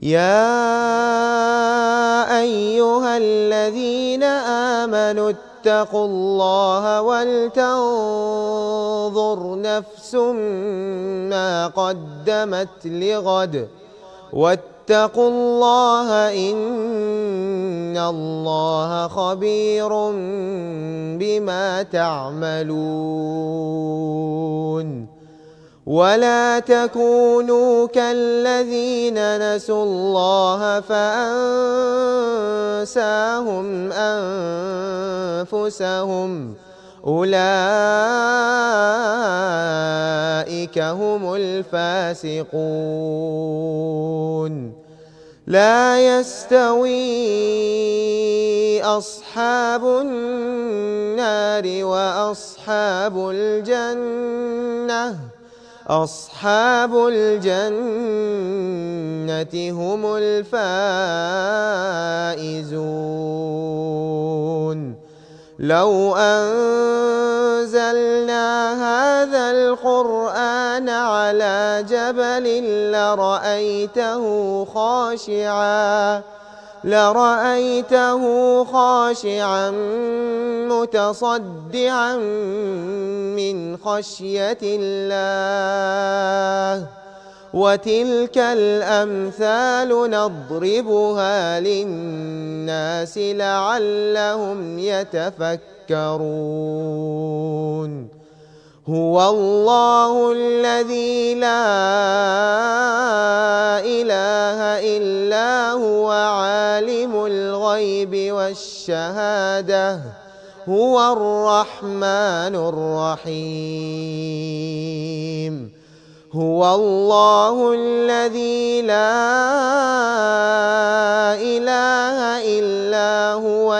يا أيها الذين آمنوا اتقوا الله ولتنظر نفس ما قدمت لغد واتقوا الله إن الله خبير بما تعملون. ولا تكونوا كالذين نسوا الله فأنساهم أنفسهم أولئك هم الفاسقون. لا يستوي أصحاب النار وأصحاب الجنة أصحاب الجنة هم الفائزون. لو أنزلنا هذا القرآن على جبل لرأيته خاشعا متصدعا من خشية الله. وتلك الأمثال نضربها للناس لعلهم يتفكرون. هو الله الذي لا إله إلا هو عالم الغيب والشهادة هو الرحمن الرحيم. هو الله الذي لا إله إلا هو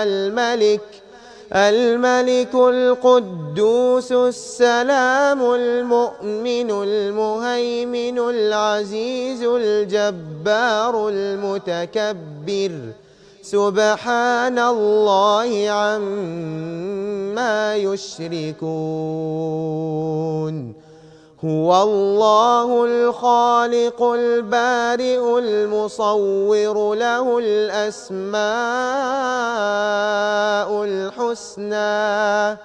الملك القدوس السلام المؤمن المهيمن العزيز الجبار المتكبر سبحان الله عما يشركون. هو الله الخالق البارئ المصور له الأسماء الحسنى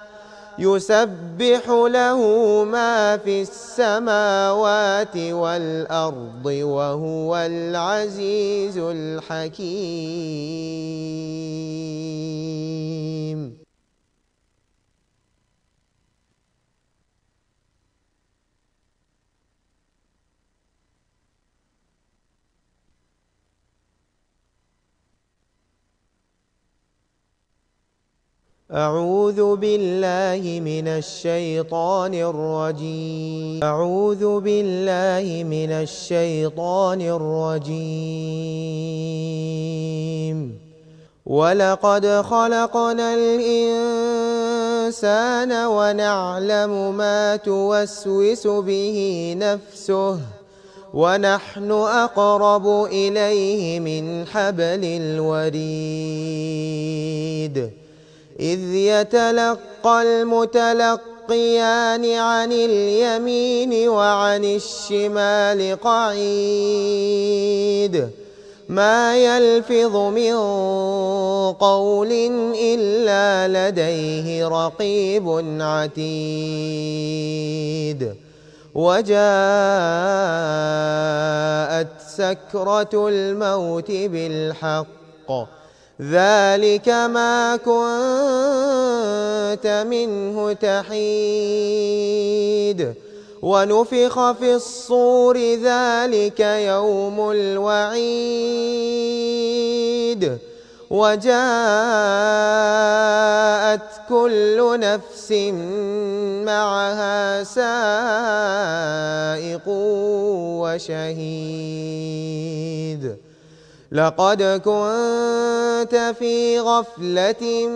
يسبح له ما في السماوات والأرض وهو العزيز الحكيم. أعوذ بالله من الشيطان الرجيم. ولقد خلقنا الإنسان ونعلم ما توسوس به نفسه ونحن أقرب إليه من حبل الوريد. إذ يتلقى المتلقيان عن اليمين وعن الشمال قعيد ما يلفظ من قول إلا لديه رقيب عتيد. وجاءت سكرة الموت بالحق ذلك ما كنت منه تحيد. ونفخ في الصور ذلك يوم الوعيد. وجاءت كل نفس معها سائق وشهيد. لقد كنت في غفلة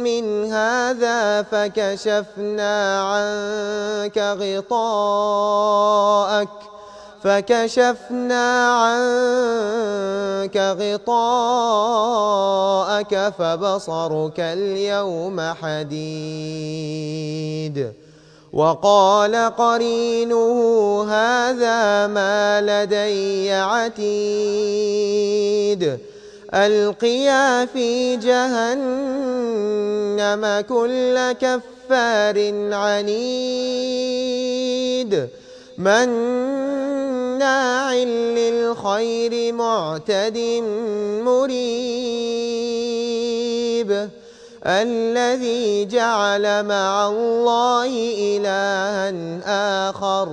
من هذا فكشفنا عنك غطاءك فبصرك اليوم حديد. وقال قرينه هذا ما لدي عتيد ألقيا في جهنم كل كفار عنيد مناع للخير معتد مريب الذي جعل مع الله إلها آخر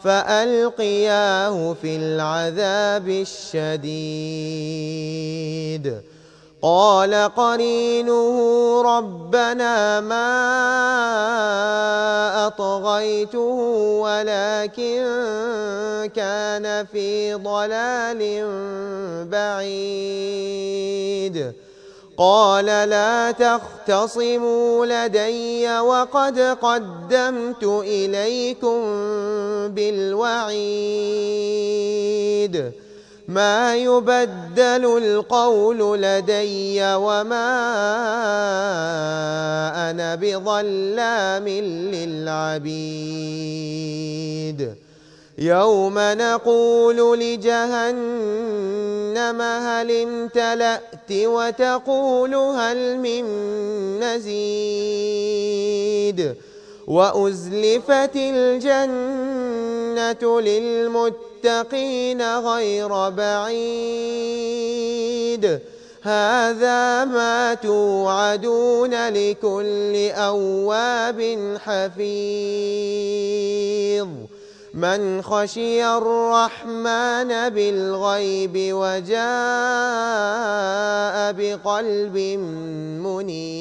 فألقياه في العذاب الشديد قال قرينه ربنا ما أطغيته ولكن كان في ضلال بعيد قال لا تختصموا لدي وقد قدمت إليكم بالوعيد ما يبدل القول لدي وما أنا بظلام للعبيد يوم نقول لجهنم هل امتلأت وتقول هل من مزيد وأزلفت الجنة للمتقين غير بعيد هذا ما توعدون لكل أواب حفيظ من خشي الرحمن بالغيب وجاء بقلب منيب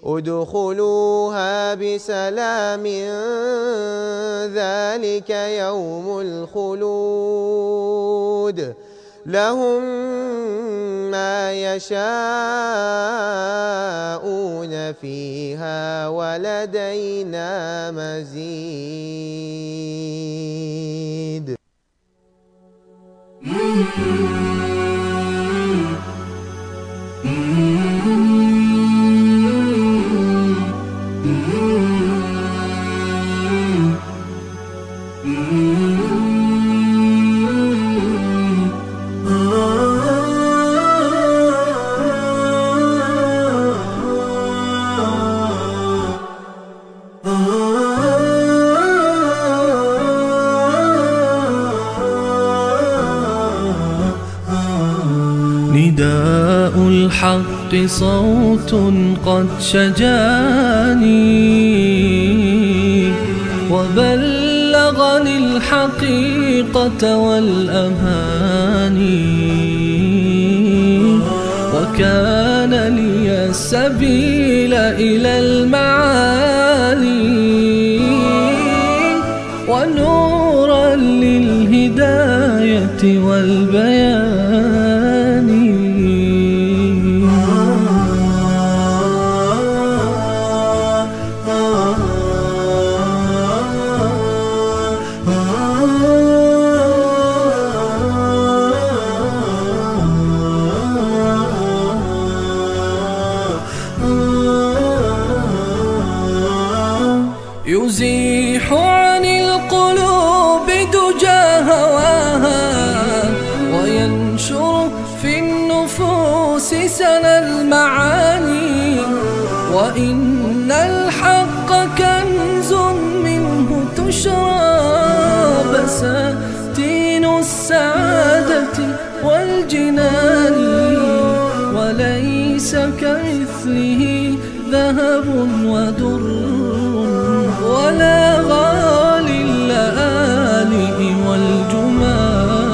ادخلوها بسلام ذلك يوم الخلود لهم ما يشاءون فيها ولدينا مزيد. نداء الحق صوت قد شجاني وبلغني الحقيقة والأماني وكان لي السبيل إلى المعالي ونورا للهداية والبيان يزيح عن القلوب دجى هواها وينشر في النفوس سنا المعاني وإن الحق كنز منه تشرى بساتين السعادة والجنان وليس كمثله ذهب ودر ولا غالي اللآلئ والجمان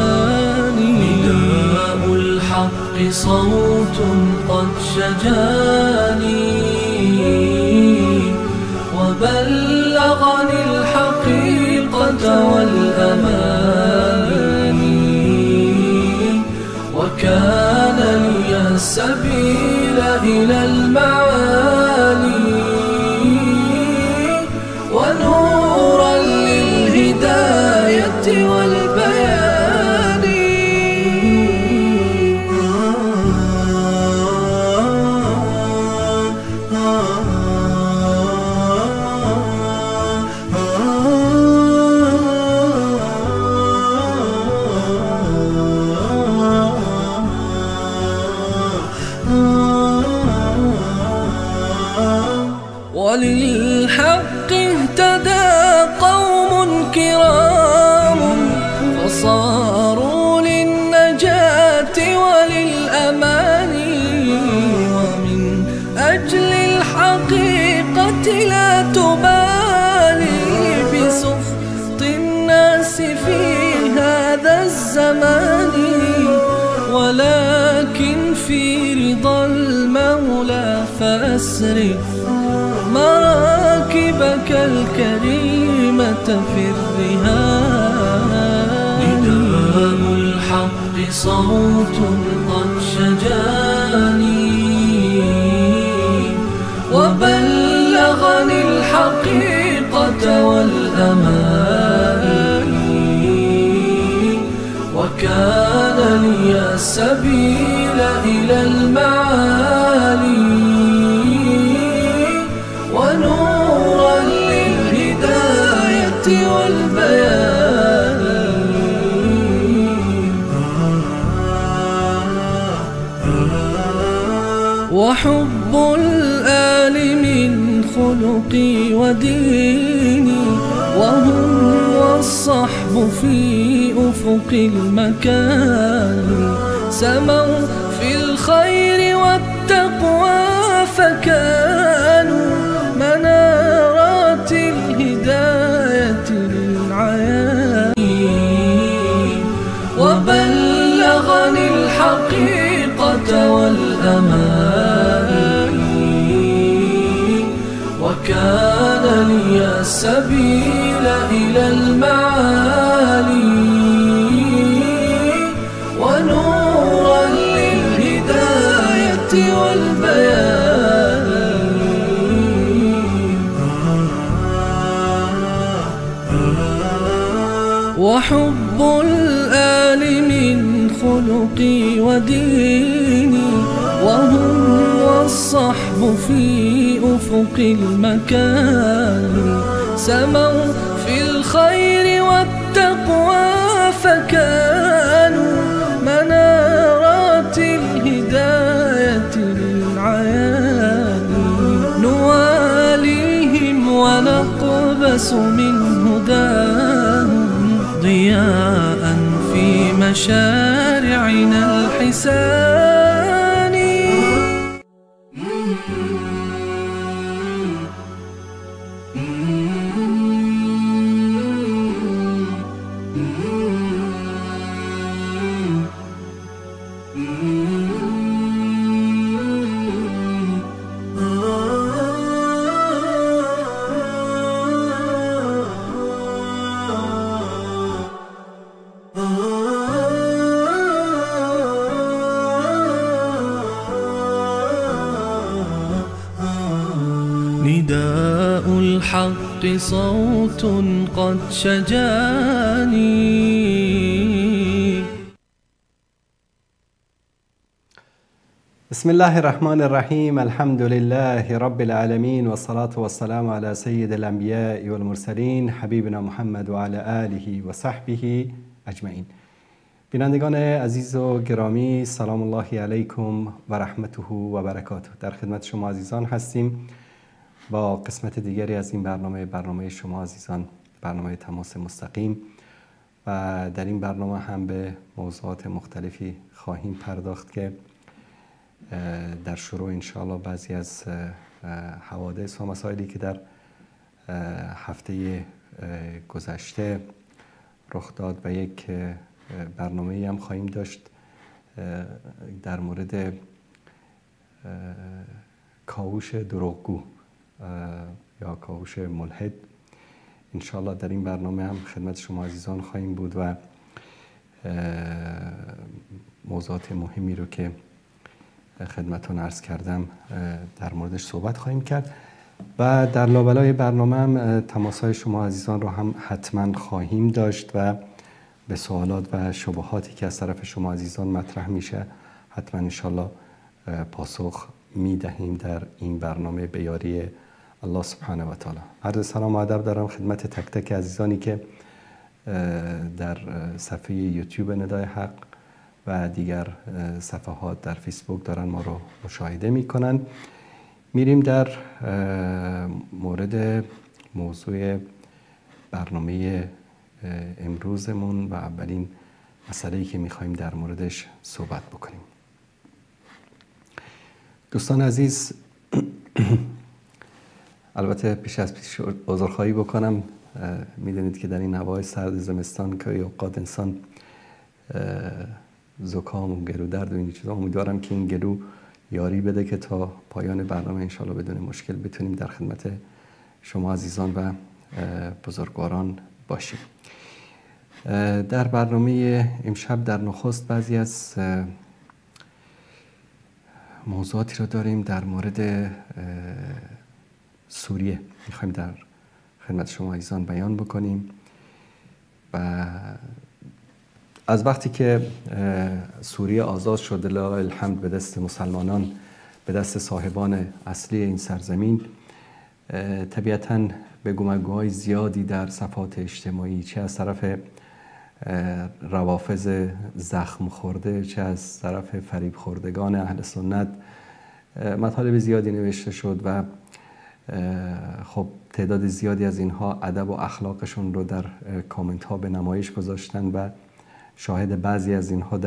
نداء الحق صوت قد شجاني وبلغني الحقيقة والأماني وكان لي السبيل إلى المعالي ونورا للهداية والبيان الأماني، ولكن في رضا المولى فأسرف مراكبك الكريمة في الرهان. نداء الحق صوت قد شجاني، وبلغني الحقيقة والأماني، وكان لي السبيل إلى المعالي، ونورا للهداية والبيان. وحب الآل من خلقي وديني، وهم والصحب في أفق المكان، سموا في الخير والتقوى فكانوا منارات الهداية للعيان. وبلغني الحقيقة والأماني، وكان لي السبيل إلى المعالي، ونورا للهداية والبيان. وحب الآل من خلقي وديني، وهم والصحب في أفق المكان، سموا في الخير والتقوى فكانوا منارات الهداية للعيان. نواليهم ونقبس من هداهم ضياء في مشارعنا الحسان. نداء الحق صوت قد شجاني. بسم الله الرحمن الرحيم. الحمد لله رب العالمين، والصلاة والسلام على سيد الأنبياء والمرسلين حبیبنا محمد و علی آله و صحبه اجمعین. بینندگان عزیز و گرامی، سلام الله علیکم و رحمته و برکاته. در خدمت شما عزیزان هستیم با قسمت دیگری از این برنامه شما عزیزان، برنامه تماس مستقیم، و در این برنامه هم به موضوعات مختلفی خواهیم پرداخت که در شروع انشاءالله بعضی از حوادث و مسائلی که در هفته گذشته رخ داد و یک برنامه‌ای هم خواهیم داشت در مورد کاوش دروغگو یا کاوش ملحد. انشاءالله در این برنامه هم خدمت شما عزیزان خواهیم بود و موضوعات مهمی رو که خدمتون عرض کردم در موردش صحبت خواهیم کرد و در لابلای برنامه هم تماس‌های شما عزیزان رو هم حتما خواهیم داشت و به سوالات و شبهاتی که از طرف شما عزیزان مطرح میشه حتما انشاءالله پاسخ میدهیم در این برنامه به یاری الله سبحانه و تعالی. عرض سلام و ادب دارم خدمت تک تک عزیزانی که در صفحه یوتیوب ندای حق و دیگر صفحات در فیسبوک دارن ما رو مشاهده میکنن. میریم در مورد موضوع برنامه امروزمون و اولین مسئله‌ای که میخوایم در موردش صحبت بکنیم. دوستان عزیز، البته پیش از پیش عذرخواهی بکنم. میدونید که در این هوای سرد زمستان که اوقات انسان زکام و گلو درد و این چیزا. امیدوارم که این گلو یاری بده که تا پایان برنامه انشالله بدون مشکل بتونیم در خدمت شما عزیزان و بزرگواران باشیم. در برنامه امشب در نخست بعضی از موضوعاتی رو داریم در مورد سوریه میخوایم در خدمت شما عزیزان بیان بکنیم. و از وقتی که سوریه آزاد شد لله الحمد به دست مسلمانان، به دست صاحبان اصلی این سرزمین، طبیعتاً بگومگوهای زیادی در صفحات اجتماعی، چه از طرف روافض زخم خورده چه از طرف فریب خوردگان اهل سنت، مطالب زیادی نوشته شد و خب تعداد زیادی از اینها ادب و اخلاقشون رو در کامنت ها به نمایش گذاشتن و شاهد بعضی از اینها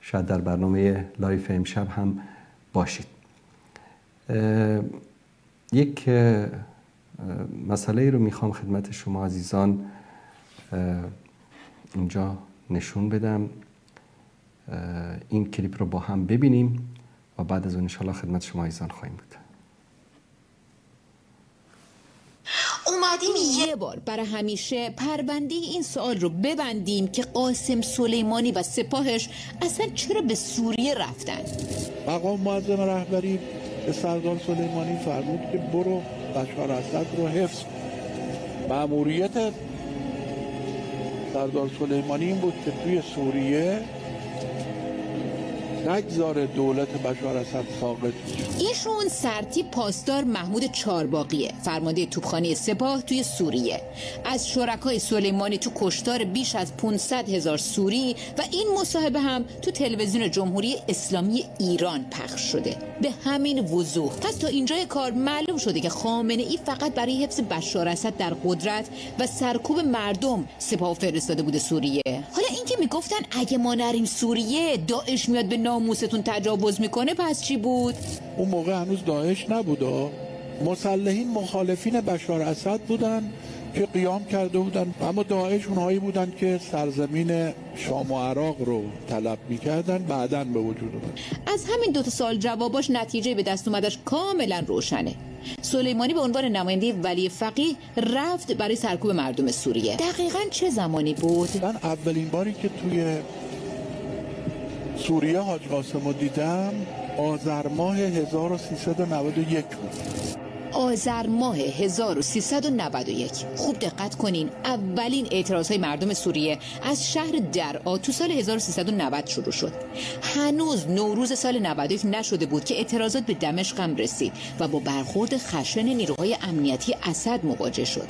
شاید در برنامه لایف امشب هم باشید. یک مسئله رو میخوام خدمت شما عزیزان اینجا نشون بدم. این کلیپ رو با هم ببینیم و بعد از اون انشاءالله خدمت شما عزیزان خواهیم بود. اومدیم یه بار برای همیشه پرونده این سوال رو ببندیم که قاسم سلیمانی و سپاهش اصلا چرا به سوریه رفتن؟ مقام معظم رهبری به سردار سلیمانی فرمود که برو بشار اسد رو حفظ کن. مأموریت سردار سلیمانی این بود که توی سوریه نگذاره دولت بشار اسد ساقط بشه. ایشون سرتیپ پاسدار محمود چارباغیه، فرمانده توپخانه سپاه توی سوریه. از شرکای سلیمانی تو کشتار بیش از 500,000 سوری و این مصاحبه هم تو تلویزیون جمهوری اسلامی ایران پخش شده. به همین وضوح پس تا اینجای کار معلوم شده که خامنه ای فقط برای حفظ بشار اسد در قدرت و سرکوب مردم سپاه فرستاده بوده سوریه. حالا اینکه میگفتن اگه ما نریم سوریه داعش میاد به ناموستون تجاوز میکنه، پس چی بود؟ اون موقع هنوز داعش نبوده. مسلحین مخالفین بشار اسد بودن که قیام کرده بودن، اما داعش اونهایی بودن که سرزمین شام و عراق رو طلب میکردن، بعداً به وجود اومد. از همین 2 سال جواباش نتیجه به دست اومدش کاملا روشنه. سلیمانی به عنوان نماینده ولی فقیه رفت برای سرکوب مردم سوریه. دقیقاً چه زمانی بود؟ من اولین باری که توی سوریه حاج قاسم رو دیدم آذر ماه 1391 بود. آذر ماه 1391. خوب دقت کنین، اولین اعتراضهای مردم سوریه از شهر درعا تو سال 1390 شروع شد. هنوز نوروز سال 91 نشده بود که اعتراضات به دمشق هم رسید و با برخورد خشن نیروهای امنیتی اسد مواجه شد.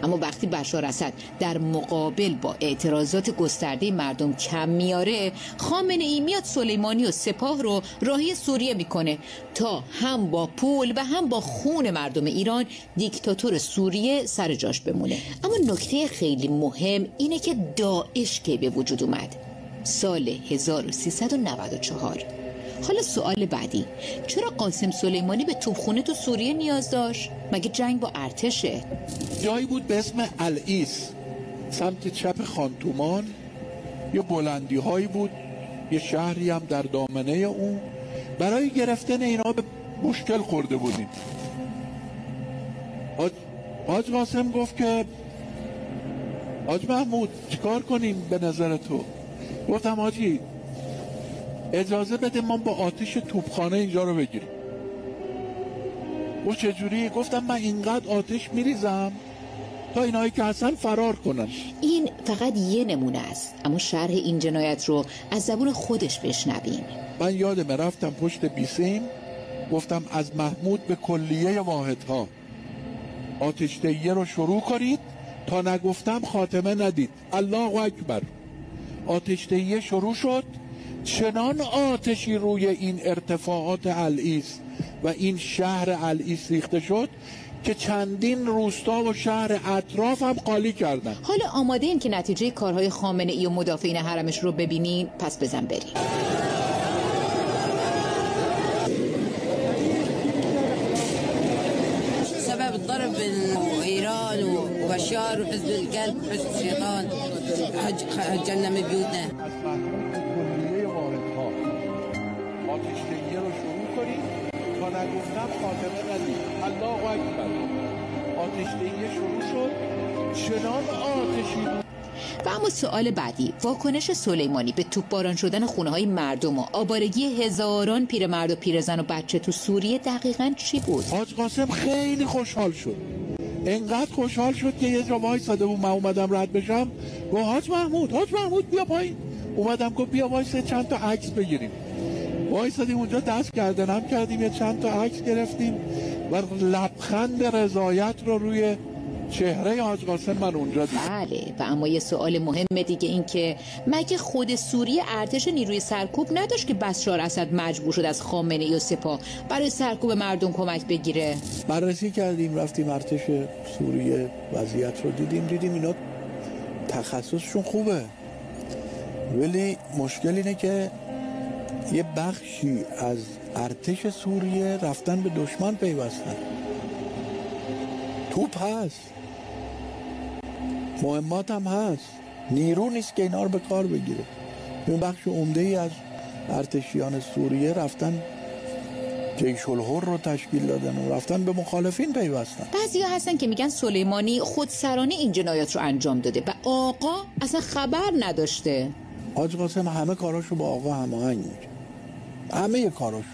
اما وقتی بشار اسد در مقابل با اعتراضات گسترده مردم کم میاره، خامنه ای میاد سلیمانی و سپاه رو راهی سوریه میکنه تا هم با پول و هم با خون مردم ایران دیکتاتور سوریه سر جاش بمونه. اما نکته خیلی مهم اینه که داعش که به وجود اومد سال 1394. حالا سوال بعدی، چرا قاسم سلیمانی به توپخونه تو سوریه نیاز داشت؟ مگه جنگ با ارتشه؟ جایی بود به اسم العیس سمت چپ خانتومان، یه بلندی هایی بود، یه شهری هم در دامنه اون. برای گرفتن اینا به مشکل خورده بودیم. حاج قاسم گفت که حاج محمود چیکار کنیم به نظر تو؟ گفتم حاجی اجازه بده ما با آتش توپخانه اینجا رو بگیریم. گفت چجوری؟ گفتم من اینقدر آتش میریزم تا اینایی که هستن فرار کنن. این فقط یه نمونه است، اما شرح این جنایت رو از زبون خودش بشنویم. من یادم رفتم پشت بیسیم، گفتم از محمود به کلیه واحدها آتش تهیه رو شروع کنید، تا نگفتم خاتمه ندید. الله اکبر. آتش تهیه شروع شد. چنان آتشی روی این ارتفاعات العیس و این شهر العیس ریخته شد که چندین روستا و شهر اطراف هم خالی کردن. حالا آماده این که نتیجه کارهای خامنه ای و مدافعین حرمش رو ببینین؟ پس بزن بریم. سبب الضرب بين إيران شعار حزب القلب حزب الشيطان حجلنا مبيوتنا. از محمود به کلیه واحدها آتش‌دهی رو شروع کنید تا نگفتم خاتمه ندید. الله اکبر. آتش‌دهی شروع شد. چنان آتشی بود. و اما سوال بعدی، واکنش سلیمانی به توپباران شدن خونه‌های مردم و آوارگی هزاران پیرمرد و پیرزن و بچه تو سوریه دقیقاً چی بود؟ حاج قاسم خیلی خوشحال شد. انقدر خوشحال شد که یه جا وایساده بود، من اومدم رد بشم، گفت حاج محمود بیا پایین. اومدم گفت بیا وایسه چند تا عکس بگیریم. وایسادیم اونجا، دست گردنم کردیم، یه چند تا عکس گرفتیم و لبخند رضایت رو روی چهره حاج قاسم من اونجا دیدم. بله، و اما یه سوال مهم دیگه این که مگه خود سوریه ارتش نیروی سرکوب نداشت که بشار اسد مجبور شد از خامنه‌ای و سپاه برای سرکوب مردم کمک بگیره؟ بررسی کردیم، رفتیم ارتش سوریه وضعیت رو دیدیم اینا تخصصشون خوبه، ولی مشکل اینه که یه بخشی از ارتش سوریه رفتن به دشمن پیوستن. توپ هست، مهمات هم هست، نیرو نیست که اینا رو به کار بگیره. این بخش عمده ای از ارتشیان سوریه رفتن جیش الحر رو تشکیل دادن و رفتن به مخالفین پیوستن. بعضیا هستن که میگن سلیمانی خودسرانه این جنایات رو انجام داده و آقا اصلا خبر نداشته. حاج قاسم همه کاراشو با آقا هماهنگ میکنه، همه کاراشو.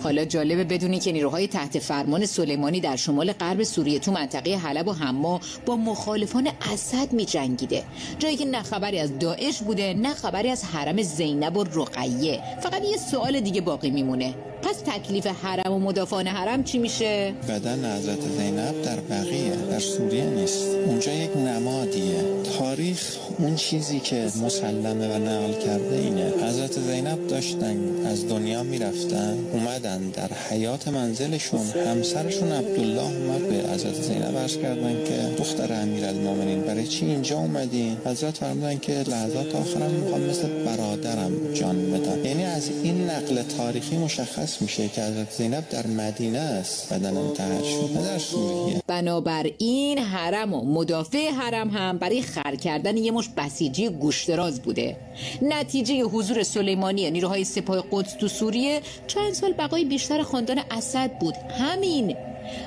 حالا جالبه بدونی که نیروهای تحت فرمان سلیمانی در شمال غرب سوریه تو منطقه حلب و حما با مخالفان اسد می‌جنگیده، جایی که نه خبری از داعش بوده نه خبری از حرم زینب و رقیه. فقط یه سوال دیگه باقی میمونه، پس تکلیف حرم و مدافعان حرم چی میشه؟ بدن حضرت زینب در بقیه، در سوریه نیست. اونجا یک نمادیه. تاریخ اون چیزی که مسلمه و نقل کرده اینه. حضرت زینب داشتن از دنیا میرفتن، اومدن در حیات منزلشون، همسرشون عبدالله اومد به حضرت زینب عرض کردن که دختر امیرالمومنین برای چی اینجا اومدین؟ حضرت فرمودن که لحظات آخرم میخوام مثل برادرم جان بدم. یعنی از این نقل تاریخی مشخص میشه که حضرت زینب در مدینه است، بدن انتهاش شد، در سوریه. بنابراین حرم و مدافع حرم هم برای خر کردن یه مش بسیجی گوشتراز بوده. نتیجه حضور سلیمانی نیروهای سپاه قدس تو سوریه چند سال بقای بیشتر خاندان اسد بود، همین.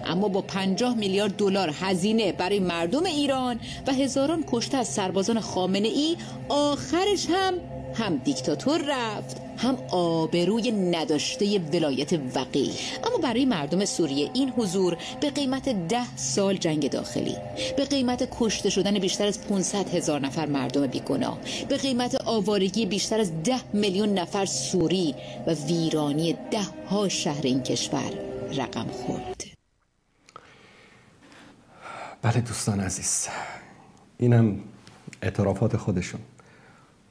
اما با 50 میلیارد دلار هزینه برای مردم ایران و هزاران کشته از سربازان خامنه‌ای، آخرش هم دیکتاتور رفت، هم آبروی نداشته ولایت وقیح. اما برای مردم سوریه این حضور به قیمت 10 سال جنگ داخلی، به قیمت کشته شدن بیشتر از 500,000 نفر مردم بیگناه، به قیمت آوارگی بیشتر از 10 میلیون نفر سوری و ویرانی 10 ها شهر این کشور رقم خورد. بله دوستان عزیز، اینم اعترافات خودشون.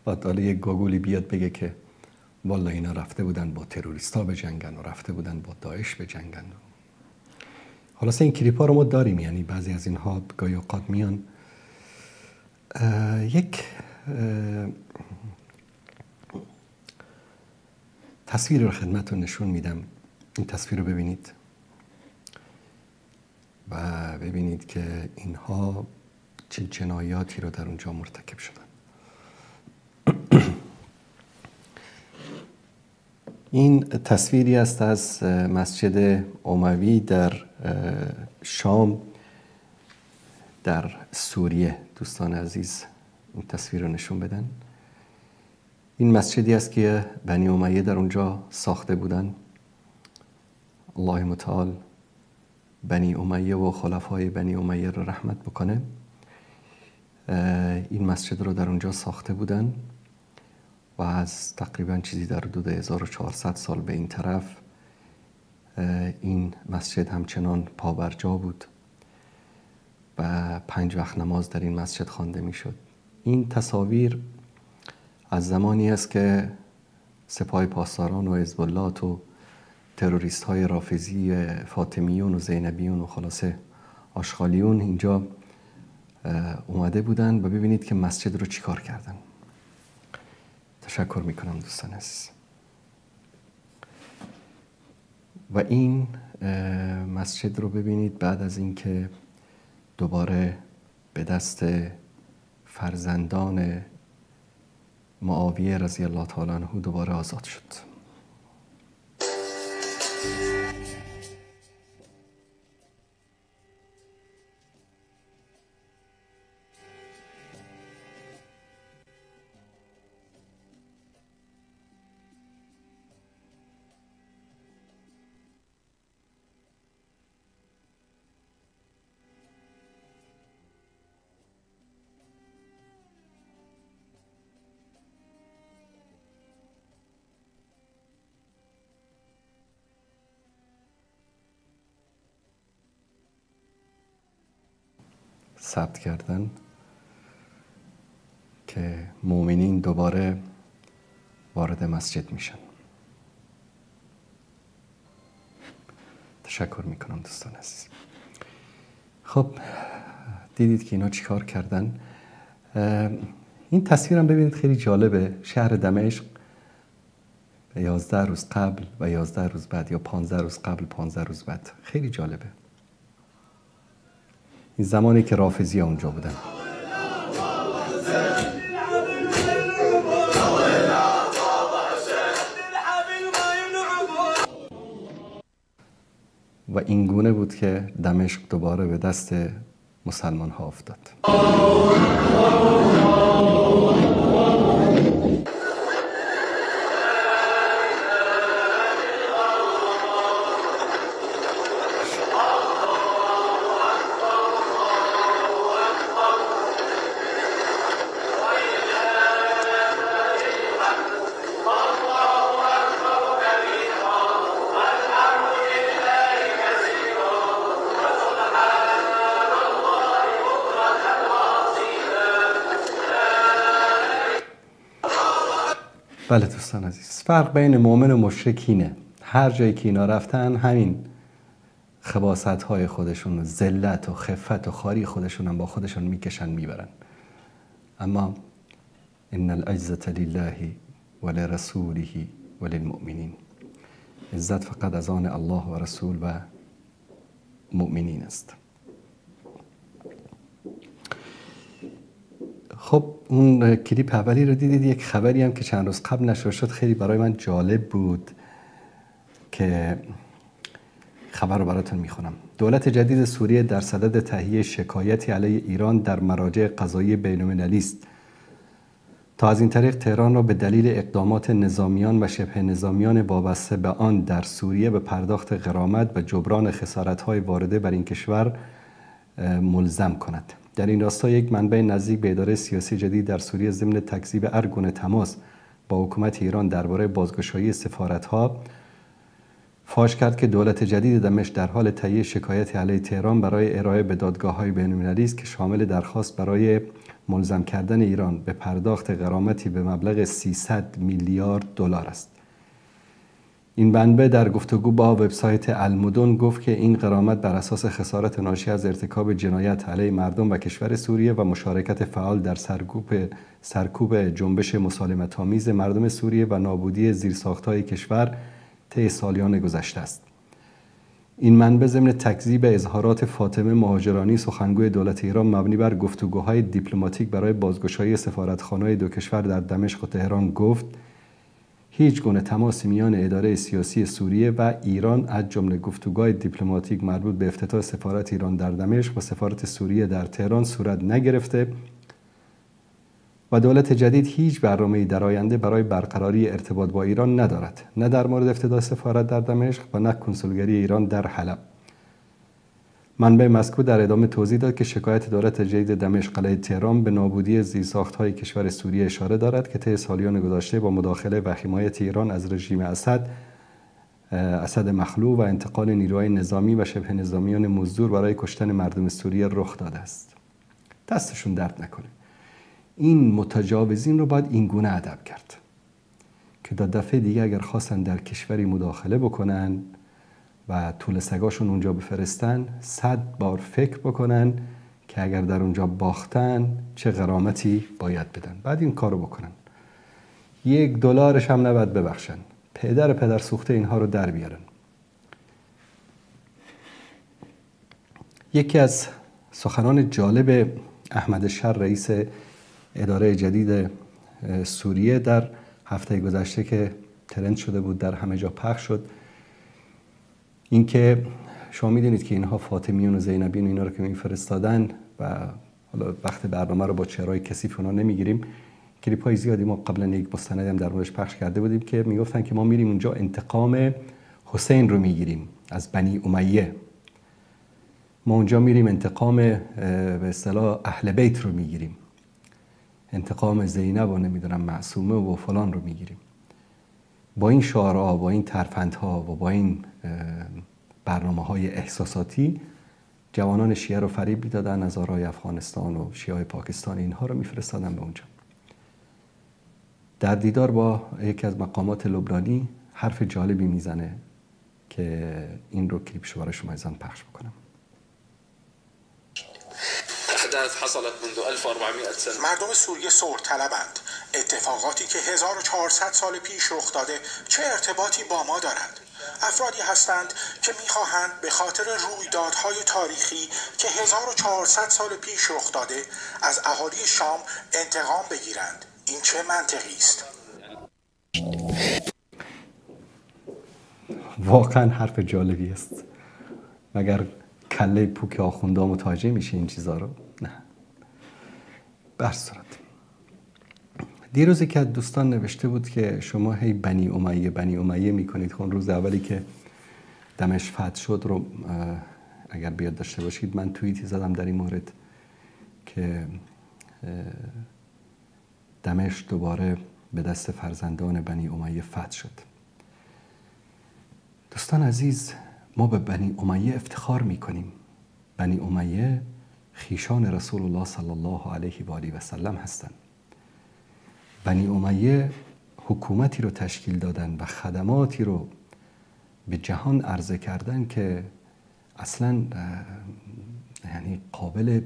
بعد حالا یک گوگلی بیاد بگه که والا اینا رفته بودن با تروریستا به جنگن و رفته بودن با داعش به جنگن. حالا این کلیپ ها رو ما داریم، یعنی بعضی از اینها گاهی اوقات میان. یک تصویر رو خدمتتون نشون میدم. این تصویر رو ببینید و ببینید که اینها چه جنایاتی رو در اونجا مرتکب شدن. این تصویری است از مسجد اموی در شام در سوریه. دوستان عزیز این تصویر رو نشون بدن. این مسجدی است که بنی امیه در اونجا ساخته بودن. الله متعال بنی امیه و خلفای بنی امیه رو رحمت بکنه. این مسجد رو در اونجا ساخته بودن و از تقریبا چیزی در حدود 1400 سال به این طرف این مسجد همچنان پابرجا بود و 5 وقت نماز در این مسجد خوانده میشد. این تصاویر از زمانی است که سپاه پاسداران و حزب الله و تروریست های رافضی فاطمیون و زینبیون و خلاصه آشغالیون اینجا اومده بودن و ببینید که مسجد رو چیکار کردن. تشکر میکنم دوستان عزیز. و این مسجد رو ببینید بعد از اینکه دوباره به دست فرزندان معاویه رضی الله تعالی عنه دوباره آزاد شد. ثبت کردن که مؤمنین دوباره وارد مسجد میشن. تشکر میکنم دوستان عزیز. خب دیدید که اینا چیکار کردن. این تصویرم ببینید خیلی جالبه. شهر دمشق 11 روز قبل و 11 روز بعد، یا 15 روز قبل 15 روز بعد. خیلی جالبه. این زمانی که رافضی اونجا بودن. و این گونه بود که دمشق دوباره به دست مسلمان ها افتاد. بله دوستان عزیز، فرق بین مؤمن و مشرک اینه. هر جایی که اینا رفتن همین خباثت‌های خودشون و ذلت و خفت و خواری خودشون هم با خودشون میکشن میبرن. اما ان العزة لله ولرسوله وللمؤمنین. عزت فقط از آن الله و رسول و مؤمنین است. خب اون کلیپ اولی رو دیدید. یک خبری هم که چند روز قبل نشر شد خیلی برای من جالب بود که خبر رو براتون میخونم. دولت جدید سوریه در صدد تهیه شکایتی علیه ایران در مراجع قضایی بین‌المللی است تا از این طریق تهران را به دلیل اقدامات نظامیان و شبه نظامیان وابسته به آن در سوریه به پرداخت غرامت و جبران خسارت‌های وارده بر این کشور ملزم کند. در این راستا یک منبع نزدیک به اداره سیاسی جدید در سوریه ضمن تکذیب هر گونه تماس با حکومت ایران درباره بازگشایی سفارت‌ها فاش کرد که دولت جدید دمشق در حال تهیه شکایت علیه تهران برای ارائه به دادگاه‌های بین‌المللی است که شامل درخواست برای ملزم کردن ایران به پرداخت غرامتی به مبلغ 300 میلیارد دلار است. این منبع در گفتگو با وبسایت المدن گفت که این غرامت بر اساس خسارت ناشی از ارتکاب جنایت علیه مردم و کشور سوریه و مشارکت فعال در سرکوب جنبش مسالمت‌آمیز مردم سوریه و نابودی زیرساخت‌های کشور طی سالیان گذشته است. این منبع ضمن تکذیب اظهارات فاطمه مهاجرانی سخنگوی دولت ایران مبنی بر گفتگوهای دیپلماتیک برای بازگشایی سفارتخانه‌های دو کشور در دمشق و تهران گفت هیچ گونه تماس میان اداره سیاسی سوریه و ایران از جمله گفتگوهای دیپلماتیک مربوط به افتتاح سفارت ایران در دمشق و سفارت سوریه در تهران صورت نگرفته و دولت جدید هیچ برنامه‌ای در آینده برای برقراری ارتباط با ایران ندارد، نه در مورد افتتاح سفارت در دمشق و نه کنسولگری ایران در حلب. منبع مذکور در ادامه توضیح داد که شکایت دولت جدید دمشق علیه تهران به نابودی زیرساخت‌های کشور سوریه اشاره دارد که طی سالیان گذشته با مداخله و حمایت ایران از رژیم اسد مخلوع و انتقال نیروهای نظامی و شبه نظامیان مزدور برای کشتن مردم سوریه رخ داده است. دستشون درد نکنه. این متجاوزین رو باید این گونه ادب کرد که تا دفعه دیگه اگر خواستن در کشوری مداخله بکنن و طول سگاشون اونجا بفرستن 100 بار فکر بکنن که اگر در اونجا باختن چه غرامتی باید بدن. بعد این کارو بکنن. $1 هم نباید ببخشن. پدر سوخته اینها رو در بیارن. یکی از سخنان جالب احمد شر رئیس اداره جدید سوریه در هفته گذشته که ترند شده بود، در همه جا پخش شد، اینکه شما میدونید که اینها فاطمیون و زینبیون اینا رو که میفرستادن و حالا وقت برنامه رو با چهرهای کثیف اونا نمیگیریم، کلیپ های زیادی ما قبلا یک مستند هم در موردش پخش کرده بودیم که میگفتن که ما میریم اونجا انتقام حسین رو میگیریم از بنی امیه، ما اونجا میریم انتقام به اصطلاح اهل بیت رو میگیریم، انتقام زینب و نمیدونم معصومه و فلان رو میگیریم. با این شعارها، با این ترفندها و با این برنامه‌های احساساتی جوانان شیعه رو فریب میدادن، هزارهای افغانستان و شیعه پاکستان اینها رو میفرستادن به اونجا. در دیدار با یکی از مقامات لبنانی حرف جالبی میزنه که این رو کلیپشو برای شما ایزان پخش بکنم. احداث حصلت منذ 1400 سنه. مردم سوریه صلح طلبند. اتفاقاتی که 1400 سال پیش رخ داده چه ارتباطی با ما دارد؟ افرادی هستند که میخواهند به خاطر رویدادهای تاریخی که 1400 سال پیش رخ داده از اهالی شام انتقام بگیرند. این چه منطقی است؟ واقعا حرف جالبی است. مگر کله پوک آخوندا متوجه میشه این چیزا رو؟ نه. بر صورت دیروزی که دوستان نوشته بود که شما هی بنی امیه میکنید. خون روز اولی که دمشق فتح شد رو اگر بیاد داشته باشید من توییتی زدم در این مورد که دمشق دوباره به دست فرزندان بنی امیه فتح شد. دوستان عزیز، ما به بنی امیه افتخار میکنیم. بنی امیه خیشان رسول الله صلی الله علیه و آله و سلم هستند. بنی امیه حکومتی رو تشکیل دادن و خدماتی رو به جهان عرضه کردن که اصلا یعنی قابل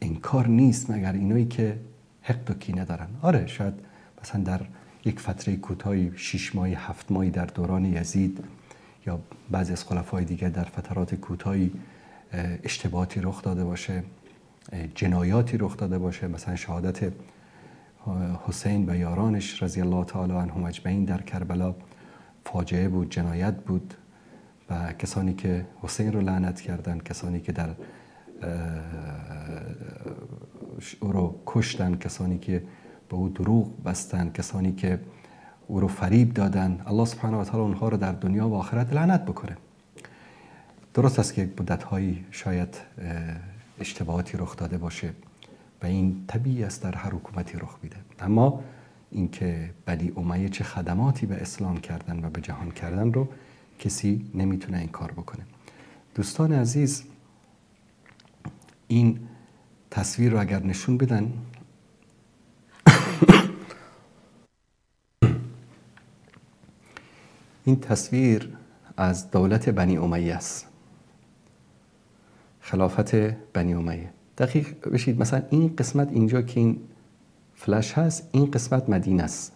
انکار نیست مگر اینایی که حقد و کینه دارن. آره شاید مثلا در یک فتره کوتاهی 6 ماهی 7 ماهی در دوران یزید یا بعضی از خلفای دیگه در فترات کوتاهی اشتباهاتی رخ داده باشه، جنایاتی رخ داده باشه، مثلا شهادت حسین و یارانش رضی الله تعالی عنهم اجمعین در کربلا فاجعه بود، جنایت بود و کسانی که حسین رو لعنت کردن، کسانی که در او رو کشتن، کسانی که به او دروغ بستن، کسانی که او رو فریب دادن، الله سبحانه و تعالی اونها رو در دنیا و آخرت لعنت بکنه. درست است که مدت‌هایی شاید اشتباهاتی رخ داده باشه و این طبیعی است در هر حکومتی رخ میده، اما اینکه بنی امیه چه خدماتی به اسلام کردن و به جهان کردن رو کسی نمیتونه این کار بکنه. دوستان عزیز، این تصویر رو اگر نشون بدن این تصویر از دولت بنی امیه است، خلافت بنی امیه. دقیق بشید، مثلا این قسمت اینجا که این فلش هست، این قسمت مدینه است،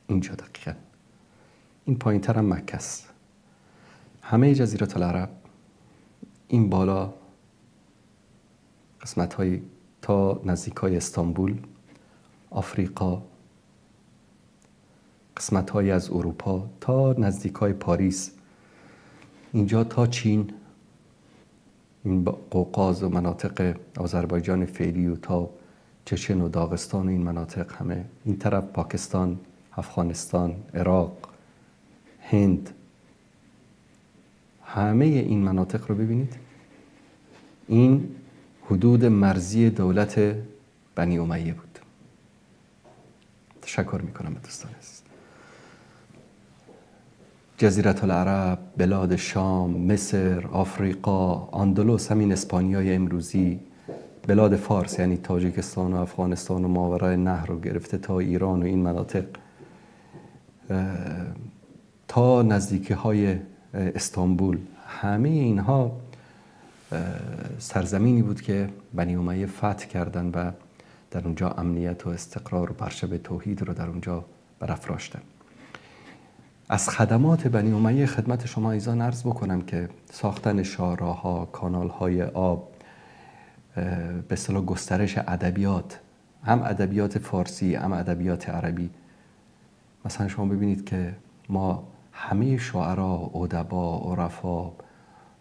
اینجا دقیقا این پایین تر هم مکه است. همه جزیره العرب، این بالا قسمت های تا نزدیک های استانبول، آفریقا، قسمت های از اروپا تا نزدیک های پاریس، اینجا تا چین، این قوقاز و مناطق آذربایجان فعلی و تا چچن و داغستان و این مناطق، همه این طرف پاکستان، افغانستان، عراق، هند، همه این مناطق رو ببینید. این حدود مرزی دولت بنی امیه بود. تشکر میکنم به دوستان عزیز. جزیره العرب، بلاد شام، مصر، آفریقا، اندلس، همین اسپانیای امروزی، بلاد فارس یعنی تاجیکستان و افغانستان و ماورای نهر رو گرفته تا ایران و این مناطق، تا نزدیکی های استانبول، همه اینها سرزمینی بود که بنی امیه فتح کردن و در اونجا امنیت و استقرار و پرچم توحید رو در اونجا برافراشتن. از خدمات بنی امیه خدمت شما ایزان عرض بکنم که ساختن شاهراه‌ها، کانال‌های آب، به اصطلاح گسترش ادبیات، هم ادبیات فارسی هم ادبیات عربی. مثلا شما ببینید که ما همه شاعرا، ادبا، عرفا،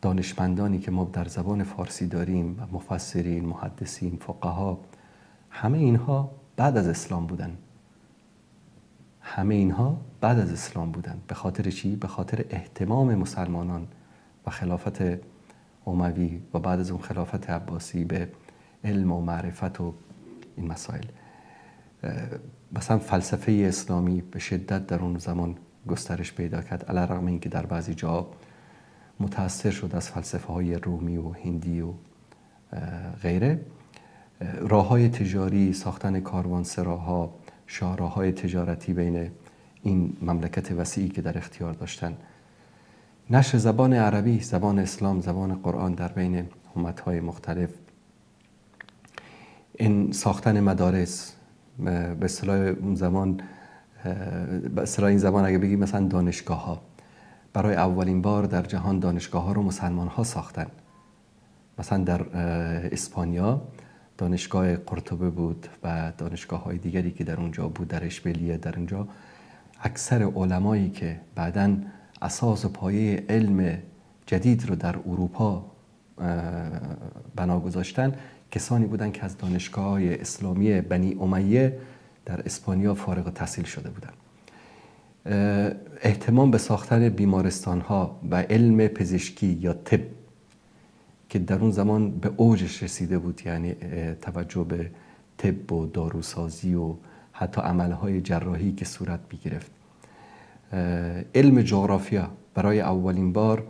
دانشمندانی که ما در زبان فارسی داریم، مفسرین، محدثین، فقها، همه اینها بعد از اسلام بودن. همه اینها بعد از اسلام بودن. به خاطر چی؟ به خاطر اهتمام مسلمانان و خلافت اموی و بعد از اون خلافت عباسی به علم و معرفت و این مسائل. مثلا فلسفه اسلامی به شدت در اون زمان گسترش پیدا کرد، علی رغم اینکه در بعضی جا متأثر شد از فلسفه های رومی و هندی و غیره. راه‌های تجاری، ساختن کاروانسراها، شاهراهای تجارتی بین این مملکت وسیعی که در اختیار داشتن، نشر زبان عربی، زبان اسلام، زبان قرآن در بین امت‌های مختلف، این ساختن مدارس، به اصطلاح اون زمان، به اصطلاح این زمان اگه بگیم مثلا دانشگاه‌ها، برای اولین بار در جهان دانشگاه‌ها رو مسلمان‌ها ساختن. مثلا در اسپانیا دانشگاه قرطبه بود و دانشگاه‌های دیگری که در اونجا بود، در اشبیلیه. در اونجا اکثر علمایی که بعداً اساس و پایه علم جدید رو در اروپا بنا گذاشتن، کسانی بودند که از دانشگاه‌های اسلامی بنی امیه در اسپانیا فارغ التحصیل شده بودند. اهتمام به ساختن بیمارستان‌ها و علم پزشکی یا طب که در اون زمان به اوجش رسیده بود، یعنی توجه به طب و داروسازی و حتی عملهای جراحی که صورت می‌گرفت. علم جغرافیا، برای اولین بار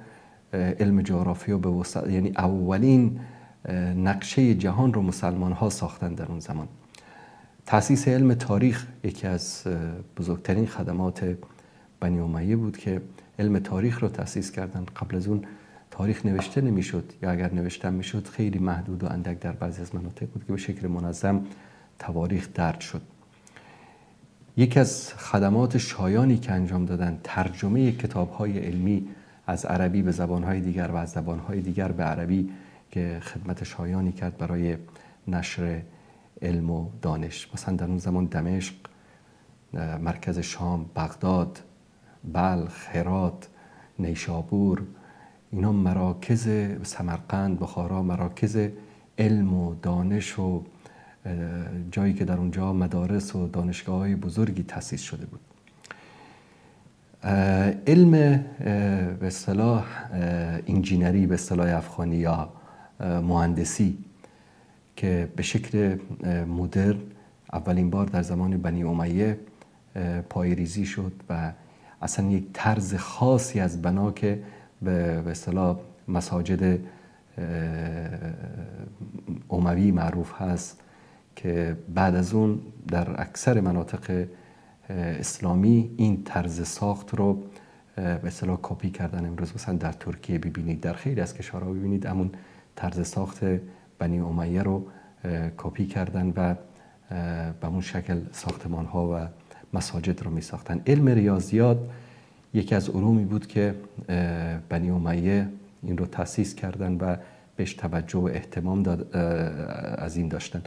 علم جغرافیا به وسط، یعنی اولین نقشه جهان رو مسلمان ها ساختن در اون زمان. تأسیس علم تاریخ یکی از بزرگترین خدمات بنی امیه بود که علم تاریخ رو تأسیس کردن. قبل از اون تاریخ نوشته نمیشد، یا اگر نوشته میشد خیلی محدود و اندک در بعضی از مناطق بود که به شکل منظم تواریخ درج شد. یکی از خدمات شایانی که انجام دادن ترجمه کتاب‌های علمی از عربی به زبان‌های دیگر و از زبان‌های دیگر به عربی که خدمت شایانی کرد برای نشر علم و دانش. مثلا در اون زمان دمشق، مرکز شام، بغداد، بلخ، هرات، نیشابور، اینا مراکز، سمرقند، بخارا، مراکز علم و دانش و جایی که در اونجا مدارس و دانشگاه‌های بزرگی تأسیس شده بود. علم به اصطلاح انجینری، به اصطلاح افغانی، یا مهندسی که به شکل مدرن اولین بار در زمان بنی امیه پایه‌ریزی شد و اصلا یک طرز خاصی از بنا که به اصطلاح مساجد اموی معروف هست که بعد از اون در اکثر مناطق اسلامی این طرز ساخت رو به اصطلاح کپی کردن. امروز مثلا در ترکیه ببینید، در خیلی از کشورها ببینید همون طرز ساخت بنی امیه رو کپی کردن و به اون شکل ساختمان ها و مساجد رو می ساختن. علم ریاضیات یکی از علومی بود که بنی امیه این رو تأسیس کردن و بهش توجه و اهتمام از این داشتن.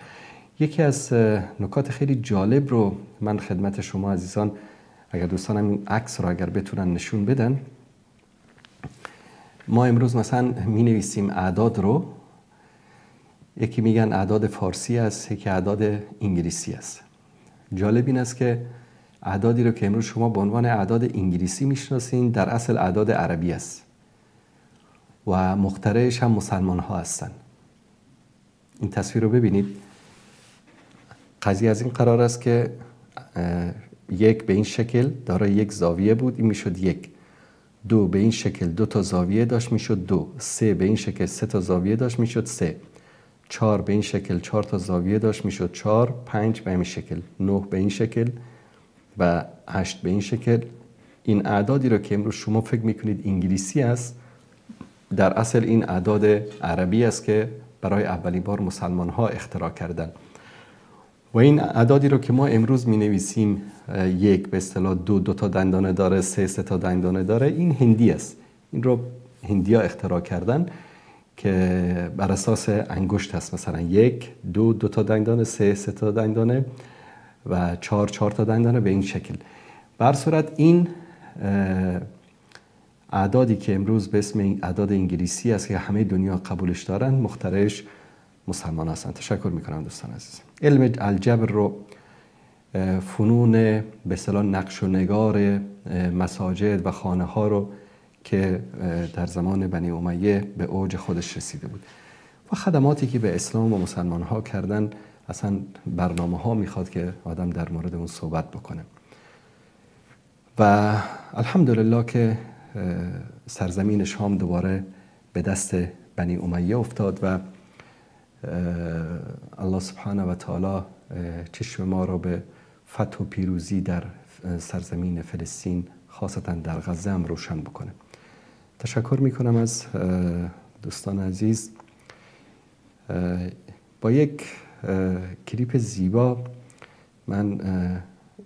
یکی از نکات خیلی جالب رو من خدمت شما عزیزان، اگر دوستانم این عکس رو اگر بتونن نشون بدن، ما امروز مثلا می نویسیم اعداد رو، یکی میگن اعداد فارسی است، یکی اعداد انگلیسی است. جالب این است که اعدادی رو که امروز شما به عنوان اعداد انگلیسی میشناسین در اصل اعداد عربی است و مخترعش هم مسلمان ها هستن. این تصویر رو ببینید. قضیه از این قرار است که یک به این شکل دارای یک زاویه بود، این میشد یک. دو به این شکل دو تا زاویه داشت، میشد دو. سه به این شکل سه تا زاویه داشت، میشد سه. چهار به این شکل چهار تا زاویه داشت، میشد چهار. پنج به این شکل، نه به این شکل و 8 به این شکل. این اعدادی رو که امروز شما فکر میکنید انگلیسی است، در اصل این اعداد عربی است که برای اولین بار مسلمان ها اختراع کردن. و این اعدادی رو که ما امروز می نویسیم، یک به اصطلاح دو تا دندانه داره، سه تا دندانه داره، این هندی است. این رو هندی ها اختراع کردن که بر اساس انگشت هست، مثلا 1 2 تا دندانه، 3 تا دندانه و 4 تا دندانه، به این شکل. به هر صورت این اعدادی که امروز به اسم این اعداد انگلیسی است که همه دنیا قبولش دارن، مخترعش مسلمان هستند. تشکر میکنم دوستان عزیز. علم الجبر رو، فنون به اصطلاح نقش و نگار مساجد و خانه ها رو که در زمان بنی امیه به اوج خودش رسیده بود و خدماتی که به اسلام و مسلمان ها کردن، اصلا برنامه ها میخواد که آدم در مورد اون صحبت بکنه. و الحمدلله که سرزمین شام دوباره به دست بنی امیه افتاد و الله سبحانه و تعالی چشم ما را به فتح و پیروزی در سرزمین فلسطین، خاصتا در غزه هم روشن بکنه. تشکر میکنم از دوستان عزیز. با یک کلیپ زیبا من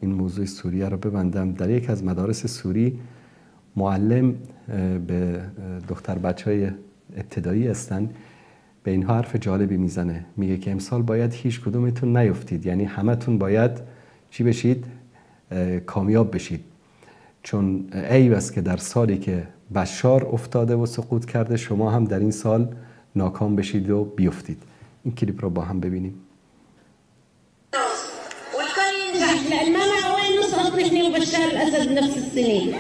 این موضوع سوریه رو ببندم. در یک از مدارس سوری معلم به دختر بچهای ابتدایی هستن، به اینها حرف جالبی میزنه. میگه که امسال باید هیچ کدومتون نیفتید، یعنی همتون باید چی بشید؟ کامیاب بشید، چون عیب است که در سالی که بشار افتاده و سقوط کرده شما هم در این سال ناکام بشید و بیفتید. این کلیپ رو با هم ببینیم. لأن ما معقول نسقط نحن وبشار الأسد نفس السنة.